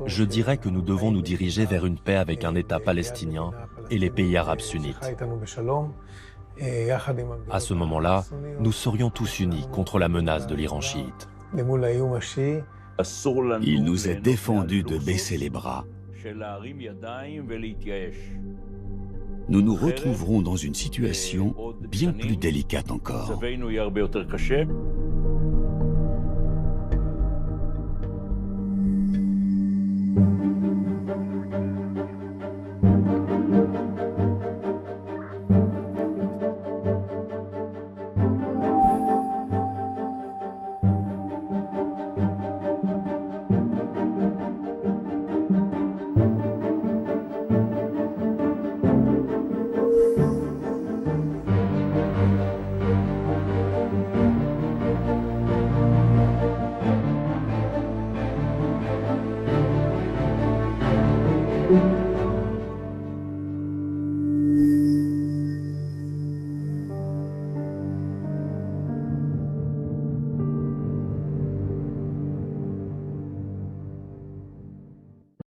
je dirais que nous devons nous diriger vers une paix avec un État palestinien et les pays arabes sunnites. À ce moment-là, nous serions tous unis contre la menace de l'Iran chiite. Il nous est défendu de baisser les bras. Nous nous retrouverons dans une situation bien plus délicate encore.